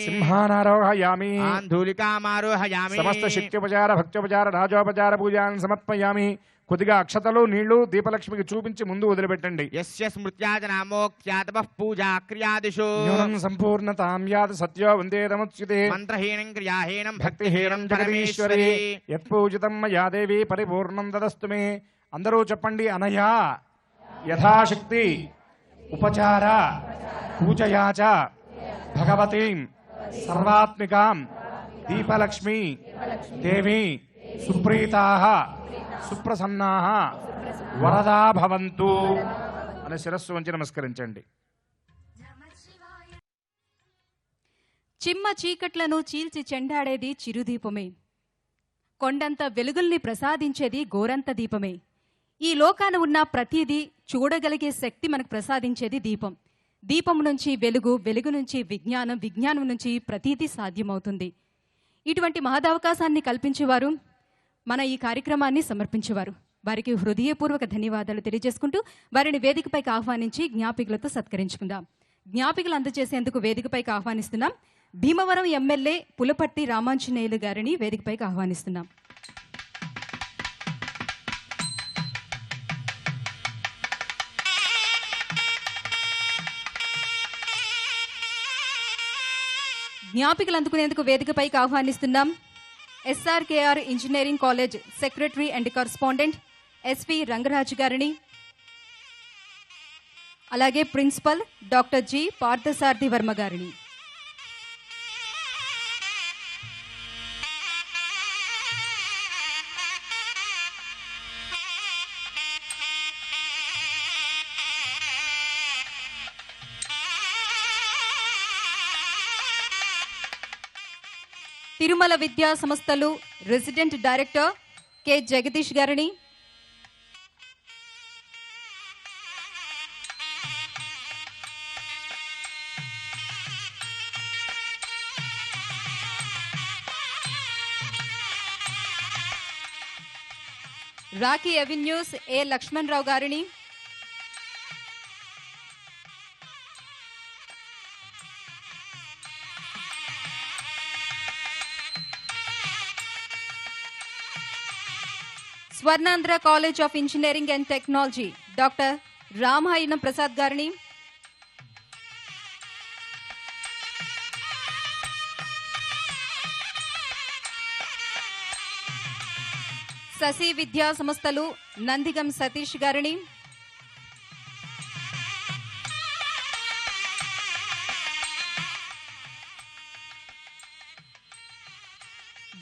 సింహానారోహయామి. ఆంధూలికామారోహయామి. సమస్త శక్త్యోపచార భక్త్యోపచార రాజోపచార పూజాన్ సమర్పయామి. కొద్దిగా అక్షతలు నీళ్లు దీపలక్ష్మికి చూపించి ముందు వదిలిపెట్టండి. యస్య స్మృత్యాజనామోక్త్యాతపః పూజా క్రియాదిషు న్యూనం సంపూర్ణతాం యాత్ సత్యో వందేదముచ్యతే మంత్రహీనం క్రియాహీనం భక్తిహీనం జగదీశ్వరి యత్పూజితం మయా దేవి పరిపూర్ణం దదస్తు మే. అందరూ చెప్పండి. అనయా యథాశక్తి ఉపచార పూజయాచ భగవతీం సర్వాత్మికాం దీపలక్ష్మి దేవి సుప్రీతాః సుప్రసన్నాః వరదా భవంతు అనే శిరస్సు వంచి నమస్కరించండి. చిమ్మ చీకట్లను చీల్చి చెండాడేది చిరుదీపమే. కొండంత వెలుగుల్ని ప్రసాదించేది గోరంత దీపమే. ఈ లోకాన ఉన్న ప్రతిదీ చూడగలిగే శక్తి మనకు ప్రసాదించేది దీపం. దీపం నుంచి వెలుగు, వెలుగు నుంచి విజ్ఞానం, విజ్ఞానం నుంచి ప్రతీదీ సాధ్యమవుతుంది. ఇటువంటి మహదవకాశాన్ని కల్పించేవారు మన ఈ కార్యక్రమాన్ని సమర్పించేవారు. వారికి హృదయపూర్వక ధన్యవాదాలు తెలియజేసుకుంటూ వారిని వేదికపైకి ఆహ్వానించి జ్ఞాపికలతో సత్కరించుకుందాం. జ్ఞాపికలు అందజేసేందుకు వేదికపైకి ఆహ్వానిస్తున్నాం భీమవరం ఎమ్మెల్యే పులపర్తి రామాంజనేయులు గారిని వేదికపైకి ఆహ్వానిస్తున్నాం. జ్ఞాపికలు అందుకునేందుకు వేదికపైకి ఆహ్వానిస్తున్నాం SRKR engineering college secretary and correspondent SV Rangaraju గారిని, అలాగే principal doctor G Parthasarathi Varma గారిని. తిరుమల విద్యా సంస్థలు రెసిడెంట్ డైరెక్టర్ కె జగదీష్ గారిని, rocky avenues A Lakshman Rao గారిని, Swarnandhra college of engineering and technology doctor Ramayanam Prasad గారిని, శశి విద్యా సంస్థలు నందిగం సతీష్ గారిని,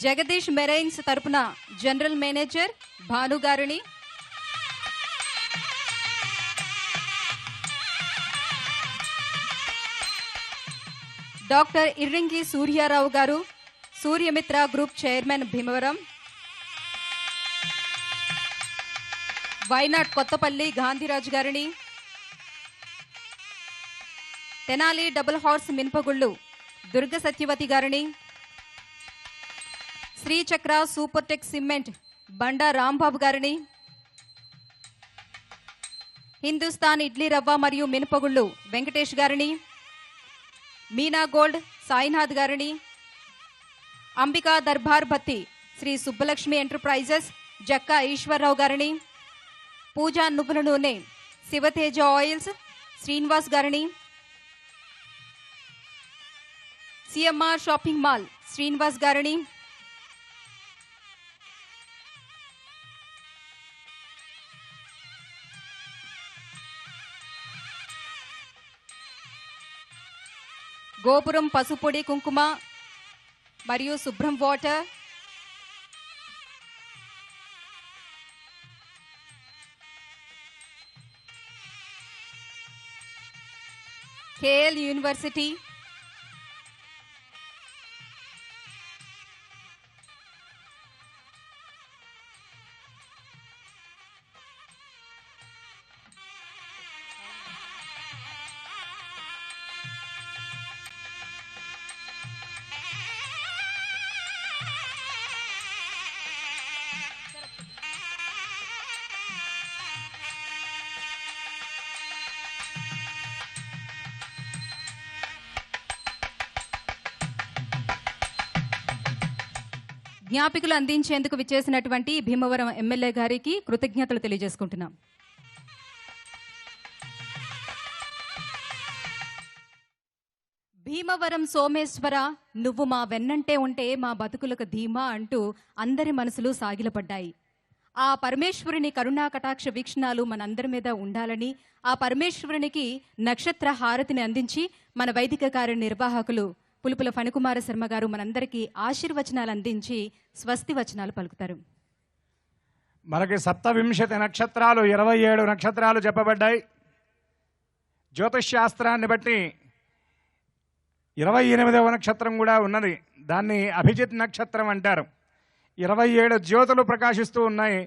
జగదీష్ మెరైన్స్ తరపున జనరల్ మేనేజర్ భాను గారిని, డాక్టర్ ఇర్రింగి సూర్యారావు గారు సూర్యమిత్ర గ్రూప్ చైర్మన్ భీమవరం, వైనాడ్ కొత్తపల్లి గాంధీరాజు గారిని, తెనాలి డబుల్ హార్స్ మినపగుళ్ళు దుర్గ సత్యవతి గారిని, శ్రీచక్ర సూపర్టెక్ సిమెంట్ బండా రాంబాబు గారిని, హిందుస్థాన్ ఇడ్లీ రవ్వ మరియు మినపగుళ్ళు వెంకటేష్ గారిని, మీనా గోల్డ్ సాయినాథ్ గారిని, అంబికా దర్బార్ భత్తి శ్రీ సుబ్బలక్ష్మి ఎంటర్ప్రైజెస్ జక్కా ఈశ్వరరావు గారిని, పూజా నువ్వుల నూనె శివతేజ ఆయిల్స్ శ్రీనివాస్ గారిని, సిఎంఆర్ షాపింగ్ మాల్ శ్రీనివాస్ గారిని, గోపురం పసుపొడి కుంకుమ మరియు శుభ్రం వాటర్, కేఎల్ యూనివర్సిటీ, జ్ఞాపికలు అందించేందుకు విచ్చేసినటువంటి భీమవరం ఎమ్మెల్యే గారికి కృతజ్ఞతలు తెలియజేసుకుంటున్నాం. భీమవరం సోమేశ్వర, నువ్వు మా వెన్నంటే ఉంటే మా బతుకులకు ధీమా అంటూ అందరి మనసులు సాగిలపడ్డాయి. ఆ పరమేశ్వరుని కరుణా కటాక్ష వీక్షణాలు మనందరి మీద ఉండాలని, ఆ పరమేశ్వరునికి నక్షత్ర హారతిని అందించి మన వైదిక కార్య నిర్వాహకులు పులుపుల ఫణికుమార శర్మ గారు మనందరికీ ఆశీర్వచనాలు అందించి స్వస్తి వచనాలు పలుకుతారు. మనకి 27 నక్షత్రాలు, 27 నక్షత్రాలు చెప్పబడ్డాయి. జ్యోతిష్ శాస్త్రాన్ని బట్టి 28వ నక్షత్రం కూడా ఉన్నది. దాన్ని అభిజిత్ నక్షత్రం అంటారు. 27 జ్యోతులు ప్రకాశిస్తూ ఉన్నాయి.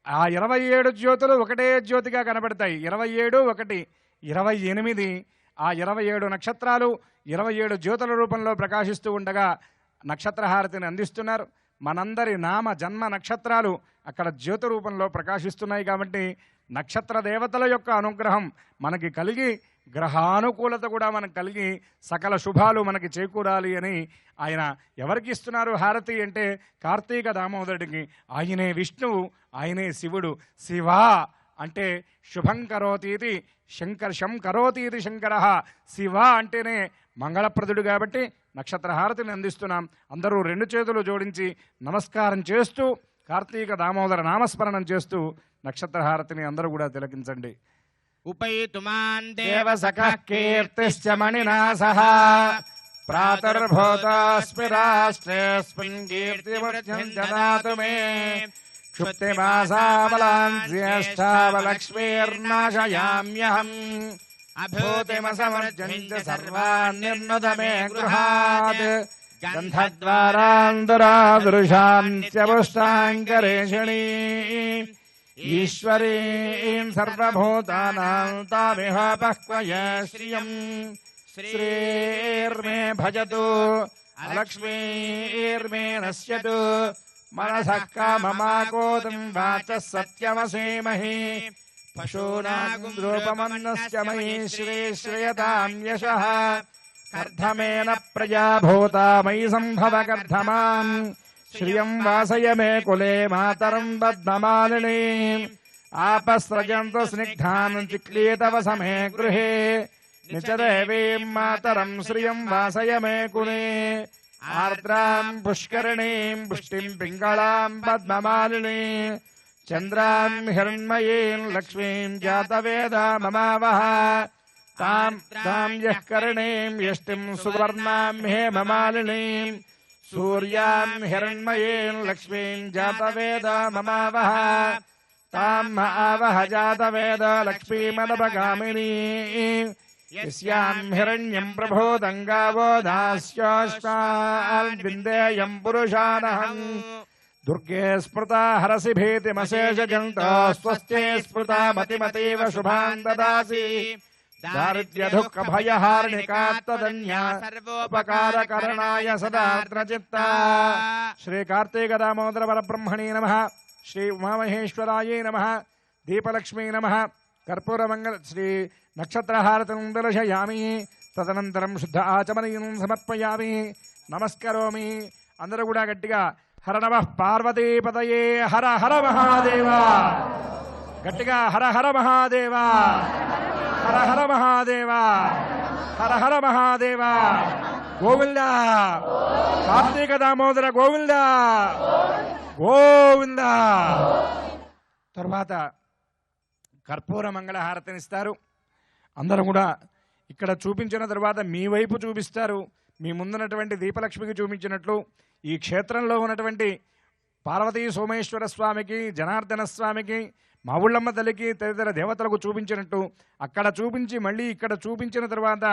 ఆ 27 జ్యోతులు ఒకటే జ్యోతిగా కనబడతాయి. 27 1 28. ఆ 27 నక్షత్రాలు 27 జ్యోతుల రూపంలో ప్రకాశిస్తూ ఉండగా నక్షత్రహారతిని అందిస్తున్నారు. మనందరి నామ జన్మ నక్షత్రాలు అక్కడ జ్యోతి రూపంలో ప్రకాశిస్తున్నాయి. కాబట్టి నక్షత్ర దేవతల యొక్క అనుగ్రహం మనకి కలిగి, గ్రహానుకూలత కూడా మనకు కలిగి సకల శుభాలు మనకి చేకూరాలి అని ఆయన ఎవరికి ఇస్తున్నారు హారతి అంటే కార్తీక దామోదరుడికి. ఆయనే విష్ణువు, ఆయనే శివుడు. శివ అంటే శుభం కరోతీతి శం కరోతీతి శంకర. శివ అంటేనే మంగళప్రదుడు కాబట్టి నక్షత్ర హారతిని అందిస్తున్నాం. అందరూ 2 చేతులు జోడించి నమస్కారం చేస్తూ కార్తీక దామోదర నామస్మరణం చేస్తూ నక్షత్ర హారతిని అందరూ కూడా తిలకించండి. ఉపైతుమాన్ దేవసఖః కీర్తిశ్చ మణినా సహ ప్రాతర్భూతోऽస్మి రాష్ట్రేऽస్మిన్ కీర్తిమూర్ధ్యం దదాతు మే క్షుప్తిమాసాబలాన్ జ్యేష్ఠావలక్ష్మీర్నాశయామ్యహం అభూతిమసమర్జం చ సర్వాన్ నిర్నుద మే గృహాత్ గంధద్వారాంధురాదృశాం చ పుష్టాంకరేషిణీ ఈశ్వరీం సర్వభూతానాం తామిహ పక్వయే శ్రియం శ్రీర్మే భజతు అలక్ష్మీర్మే నశ్యతు మనసః కామమాకోతం వాచః సత్యమసేమహి పశూనాం రూపమన్నస్య మహి శ్రీశ్రయతాం యశః కర్ధమేన ప్రజా భూతా మయి సంభవ కర్ధమాం శ్రియం వాసయ మే కులే మాతరం బద్మమాలినీ ఆపస్రజంతు స్నిగ్ధాన్ చిక్లీతవ సమే గృహే నిచదేవీం మాతరం శ్రియం వాసయ మే కులే ఆర్ద్రాం పుష్కరిణీం పుష్టిం పింగళాం పద్మమాలినీ చంద్రాం హిరణ్మయీం లక్ష్మీం జాతవేదా మమావహ తాం యః కరిణీం యష్టిం సువర్ణాం హేమమాలినీం సూర్యాం హిరణ్మయీం లక్ష్మీం జాతవేదా మమావహ తాం ఆవహ జాతవేద లక్ష్మీమనభగామినీ యస్యాం హిరణ్యం ప్రభూతం గావో దాస్యోష్మాన్ విందేయం పురుషానహం దుర్గే స్మృతా హరసి భీతిమశేషజంతో స్వస్తే స్మృతా మతిమతీవ శుభాన్ దదాసి దారిద్ర్య దుఃఖ భయహారిణికాత్తదన్యా సర్వోపకారకరణాయ సదాత్రచిత్తా. శ్రీ కార్తీక దామోదర పరబ్రహ్మణే నమః. శ్రీ ఉమామహేశ్వరాయే నమః. దీపలక్ష్మీ నమః. కర్పూర మంగళ శ్రీ నక్షత్రహారతిం దర్శయామి. తదనంతరం శుద్ధ ఆచమనీయం సమర్పయామి. నమస్కరోమి. అందరూ కూడా గట్టిగా హర నమః పార్వతీపతయే హర హర మహాదేవ. గట్టిగా హర హర మహాదేవ, హర హర మహాదేవ, హర హర మహాదేవ. గోవింద కార్తీక దామోదర గోవింద గోవింద. తర్వాత కర్పూర మంగళహారతినిస్తారు. అందరూ కూడా ఇక్కడ చూపించిన తర్వాత మీ వైపు చూపిస్తారు. మీ ముందున్నటువంటి దీపలక్ష్మికి చూపించినట్లు ఈ క్షేత్రంలో ఉన్నటువంటి పార్వతీ సోమేశ్వర స్వామికి, జనార్దన స్వామికి, మా ఊళ్ళమ్మ తల్లికి, తదితర దేవతలకు చూపించినట్టు అక్కడ చూపించి మళ్ళీ ఇక్కడ చూపించిన తర్వాత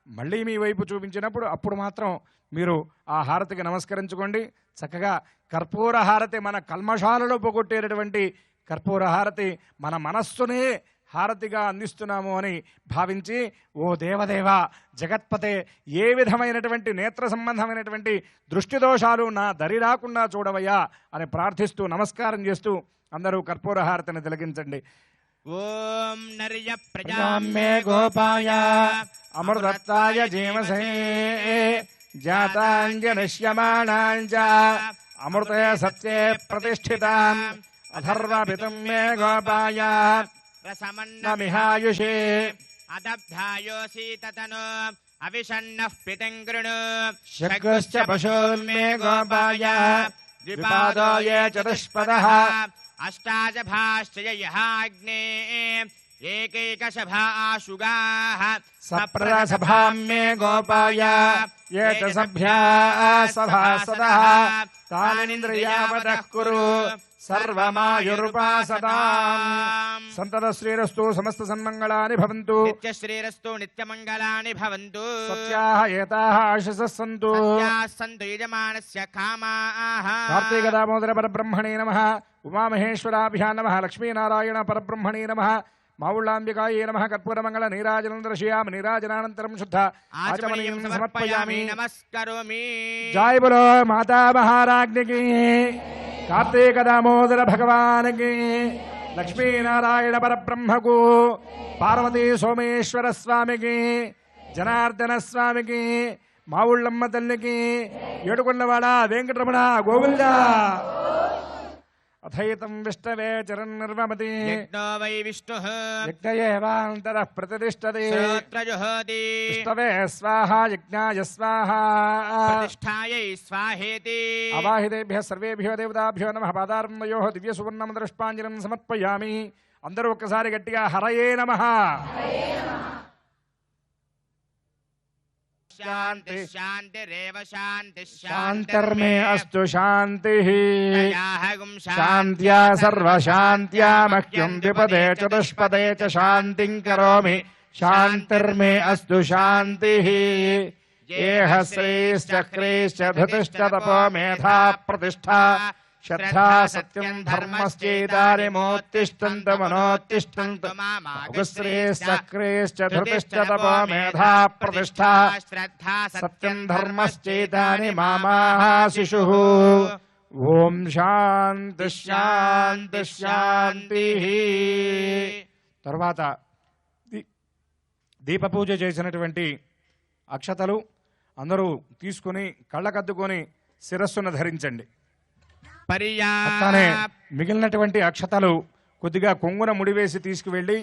మళ్ళీ మీ వైపు చూపించినప్పుడు అప్పుడు మాత్రం మీరు ఆ హారతికి నమస్కరించుకోండి. చక్కగా కర్పూర హారతి మన కల్మషాలలో పోగొట్టేటటువంటి కర్పూర హారతి మన మనస్సునే హారతిగా అందిస్తున్నాము అని భావించి, ఓ దేవదేవ జగత్పతే, ఏ విధమైనటువంటి నేత్ర సంబంధమైనటువంటి దృష్టి దోషాలు నా దరి రాకుండా చూడవయ్యా అని ప్రార్థిస్తూ నమస్కారం చేస్తూ అందరూ కర్పూర హారతిని తిలకించండి. ఓం నర్య ప్రజామ్మే గోపాయ అమృతత్వాయ జీవసే జాతాంజనిష్యమాణాంచ అమృతే సత్యే ప్రతిష్ఠితాం అథర్వపితుం మే గోపాయ నమిహాయుషే అదబ్ధాయోసీతను అవిషన్నః పితం కృణు శక్రశ్చ పశూన్మే గోపాయ ద్విపాదో యే చతుష్పదః అష్టాశభాశ్చయహాగ్నే ఏకైకశభా ఆశుగాః సప్రసభాం మే గోపాయ ఏ చ సభ్యా సభాసదః తానింద్రియావదః కురు సర్వమాయురుపాసతాం. సంతత శ్రీరస్తు సమస్త సన్మంగళాని భవంతు. నిత్యశ్రీరస్తు నిత్యమంగళాని భవంతు. సత్యాః ఏతాః ఆశిషః సంతు. సత్యాః సంతు యజమానస్య కామాః. కార్తీక దామోదర పరబ్రహ్మణే నమః. ఉమామహేశ్వరాభ్యాం నమః. లక్ష్మీనారాయణ పరబ్రహ్మణే నమః. మావుళ్ళాంబికాయే నమః. కర్పూరమంగళ నీరాజనం దర్శయామి. నీరాజనానంతరం శుద్ధ ఆచమనీయం సమర్పయామి. నమస్కరోమి. జై బలో మాతా మహారాజ్ఞకి. కార్తీక దామోదర భగవానికి. లక్ష్మీనారాయణ పరబ్రహ్మకు. పార్వతీ సోమేశ్వర స్వామికి. జనార్దన స్వామికి. మావుళ్ళమ్మ తల్లికి. ఏడుకొండవాడ వెంకటరమణ గోవిందా. అథైతం విష్ణవే చరన్నిర్వమతి. యజ్ఞో వై విష్ణుః యజ్ఞయేవాంతరః ప్రతిష్ఠతే. శ్రోత్రజుహోతి. విష్ణవే స్వాహా యజ్ఞాయ స్వాహా. ప్రతిష్ఠాయై స్వాహేతి. అవాహితేభ్యः సర్వేభ్యో దేవతాభ్యో నమః. పాదార్మయోః దివ్య సువర్ణమదృష్పాంజలిం సమర్పయామి. అందరూ ఒక్కసారి గట్టిగా హరయే నమః. శాంతి శాంతిరేవ శాంతి శాంతిర్మే అస్తు శాంతిః. శాంతియాహగుం శాంత్యా సర్వశాంత్యా మహ్యం ద్విపదే చతుష్పదే చ శాంతిం కరోమి. శాంతిర్మే అస్తు శాంతిః. ఏహ శ్రీశ్చక్రీశ్చ ధృతిశ్చ తపో మేధా ప్రతిష్ఠా శ్రద్ధా సత్యం ధర్మశ్చేతానిమోత్తిష్టంతు మనోత్తిష్టంతు. శ్రీశ్చక్రీశ్చ ధృతిశ్చ తపో మేధా ప్రతిష్ఠా శ్రద్ధా సత్యం ధర్మశ్చేతాని మామాః శిశుః. ఓం శాంతి శాంతి శాంతి. తర్వాత దీపపూజ చేసినటువంటి అక్షతలు అందరూ తీసుకుని కళ్ళకద్దుకొని శిరస్సును ధరించండి. అట్లానే మిగిలినటువంటి అక్షతలు కొద్దిగా కొంగున ముడివేసి తీసుకువెళ్ళి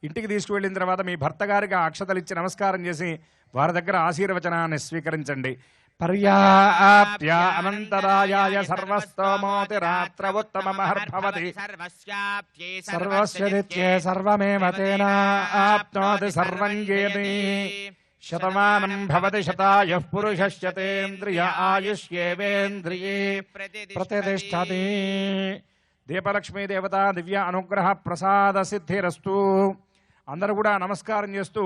ఇంటికి తీసుకువెళ్ళిన తర్వాత మీ భర్త గారికి ఆ అక్షతలు ఇచ్చి నమస్కారం చేసి వారి దగ్గర ఆశీర్వచనాన్ని స్వీకరించండి. పర్యాప్త్య అనంతరాయాయ సర్వస్తోమోతి రాత్ర ఉత్తమమహర్భవతి. సర్వస్య నిత్యే సర్వమేవ తేన ఆప్నోతి సర్వం యేతి. శతమానం భవతి శతాయః పురుషస్యతేంద్రియ ఆయుష్యేవేంద్రియే ప్రతిష్టతి. దీపలక్ష్మీ దేవత దివ్య అనుగ్రహ ప్రసాద సిద్ధిరస్తు. అందరూ కూడా నమస్కారం చేస్తూ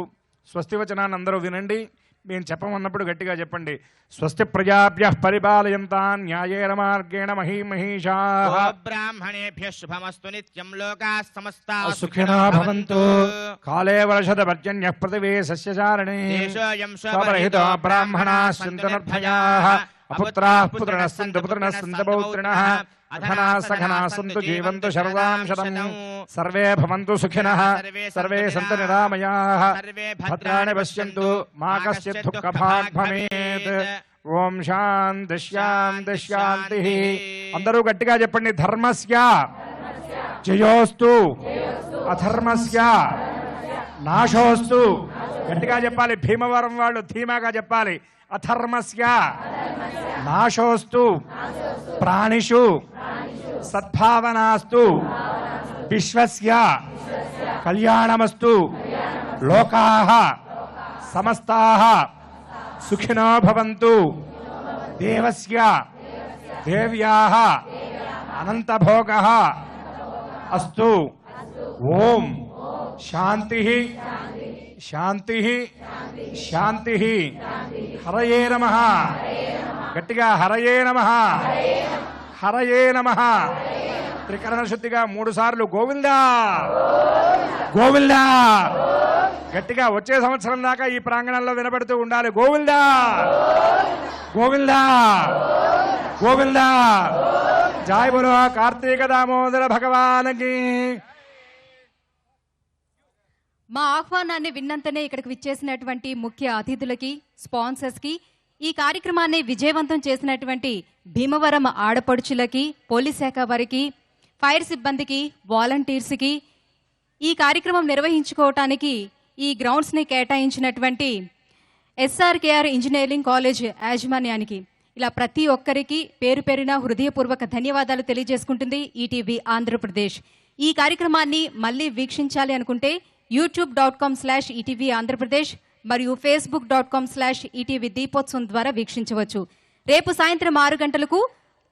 స్వస్తి వచనాన్ని అందరూ వినండి. మేము చెప్పమన్నప్పుడు గట్టిగా చెప్పండి. స్వస్తి ప్రజాభ్యః పరిపాలయంతాం న్యాయేన మార్గేణ మహీమహీషాః. బ్రాహ్మణేభ్యః శుభమస్తు నిత్యం లోకాః సమస్తాః సుఖినో భవంతు. కాలే వర్షద పర్జన్యః పృథివీ సస్యచారిణీ. స్వపరహితో బ్రాహ్మణాः సन्तు నిర్భయాः. అపుత్రాः పుత్రిణः సन्तు పుత్రిణः సन्तు పౌత్రిణः. అఘనాः సఘనాः సन्तు జీవంతు శరదాం శతం. సర్వే భవంతు సుఖినః. సర్వే సन्तు నిరామయాః. భద్రాణి పశ్యంతు మా కశ్చిత్ దుఃఖభాగ్ భవేత్. ఓం శాంతి శాంతి శాంతి. అందరూ గట్టిగా చెప్పండి. ధర్మస్య జయోస్తు అధర్మస్య నాశోస్తు. గట్టిగా చెప్పాలి. భీమవరం వాళ్ళు ధీమాగా చెప్పాలి. అధర్మస్య నాశోస్తు ప్రాణిషు సద్భావనాస్తు. విశ్వస్య కళ్యాణమస్తు. లోకాః సమస్తాః సుఖినో భవంతు. దేవస్య దేవ్యాః అనంతభోగః అస్తు. ఓం శాంతి శాంతి శాంతి. హరయే నమః. గట్టిగా హరయే నమః. హరయే నమః. త్రికరణ శుద్ధిగా 3 సార్లు గోవిందా గోవిందా. గట్టిగా వచ్చే సంవత్సరం దాకా ఈ ప్రాంగణంలో వినబడుతూ ఉండాలి. గోవిందా గోవిందా గోవిందా. జై బలో కార్తీక దామోదర భగవానికి. మా ఆహ్వానాన్ని విన్నంతనే ఇక్కడికి విచ్చేసినటువంటి ముఖ్య అతిథులకి, స్పాన్సర్స్కి, ఈ కార్యక్రమాన్ని విజయవంతం చేసినటువంటి భీమవరం ఆడపడుచులకి, పోలీస్ శాఖ వారికి, ఫైర్ సిబ్బందికి, వాలంటీర్స్కి, ఈ కార్యక్రమం నిర్వహించుకోవటానికి ఈ గ్రౌండ్స్ని కేటాయించినటువంటి ఎస్ఆర్కేఆర్ ఇంజనీరింగ్ కాలేజ్ యాజమాన్యానికి, ఇలా ప్రతి ఒక్కరికి పేరు పేరున హృదయపూర్వక ధన్యవాదాలు తెలియజేసుకుంటుంది ఈటీవీ ఆంధ్రప్రదేశ్. ఈ కార్యక్రమాన్ని మళ్ళీ వీక్షించాలి అనుకుంటే youtube.com/ఈటీవీ ఆంధ్రప్రదేశ్ మరియు facebook.com/ఈటీవీ దీపోత్సవం ద్వారా వీక్షించవచ్చు. రేపు సాయంత్రం 6 గంటలకు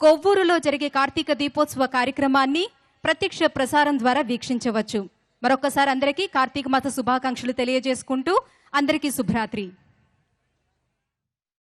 కొవ్వూరులో జరిగే కార్తీక దీపోత్సవ కార్యక్రమాన్ని ప్రత్యక్ష ప్రసారం ద్వారా వీక్షించవచ్చు. మరొకసారి అందరికీ కార్తీక మాస శుభాకాంక్షలు తెలియజేసుకుంటూ అందరికీ శుభరాత్రి.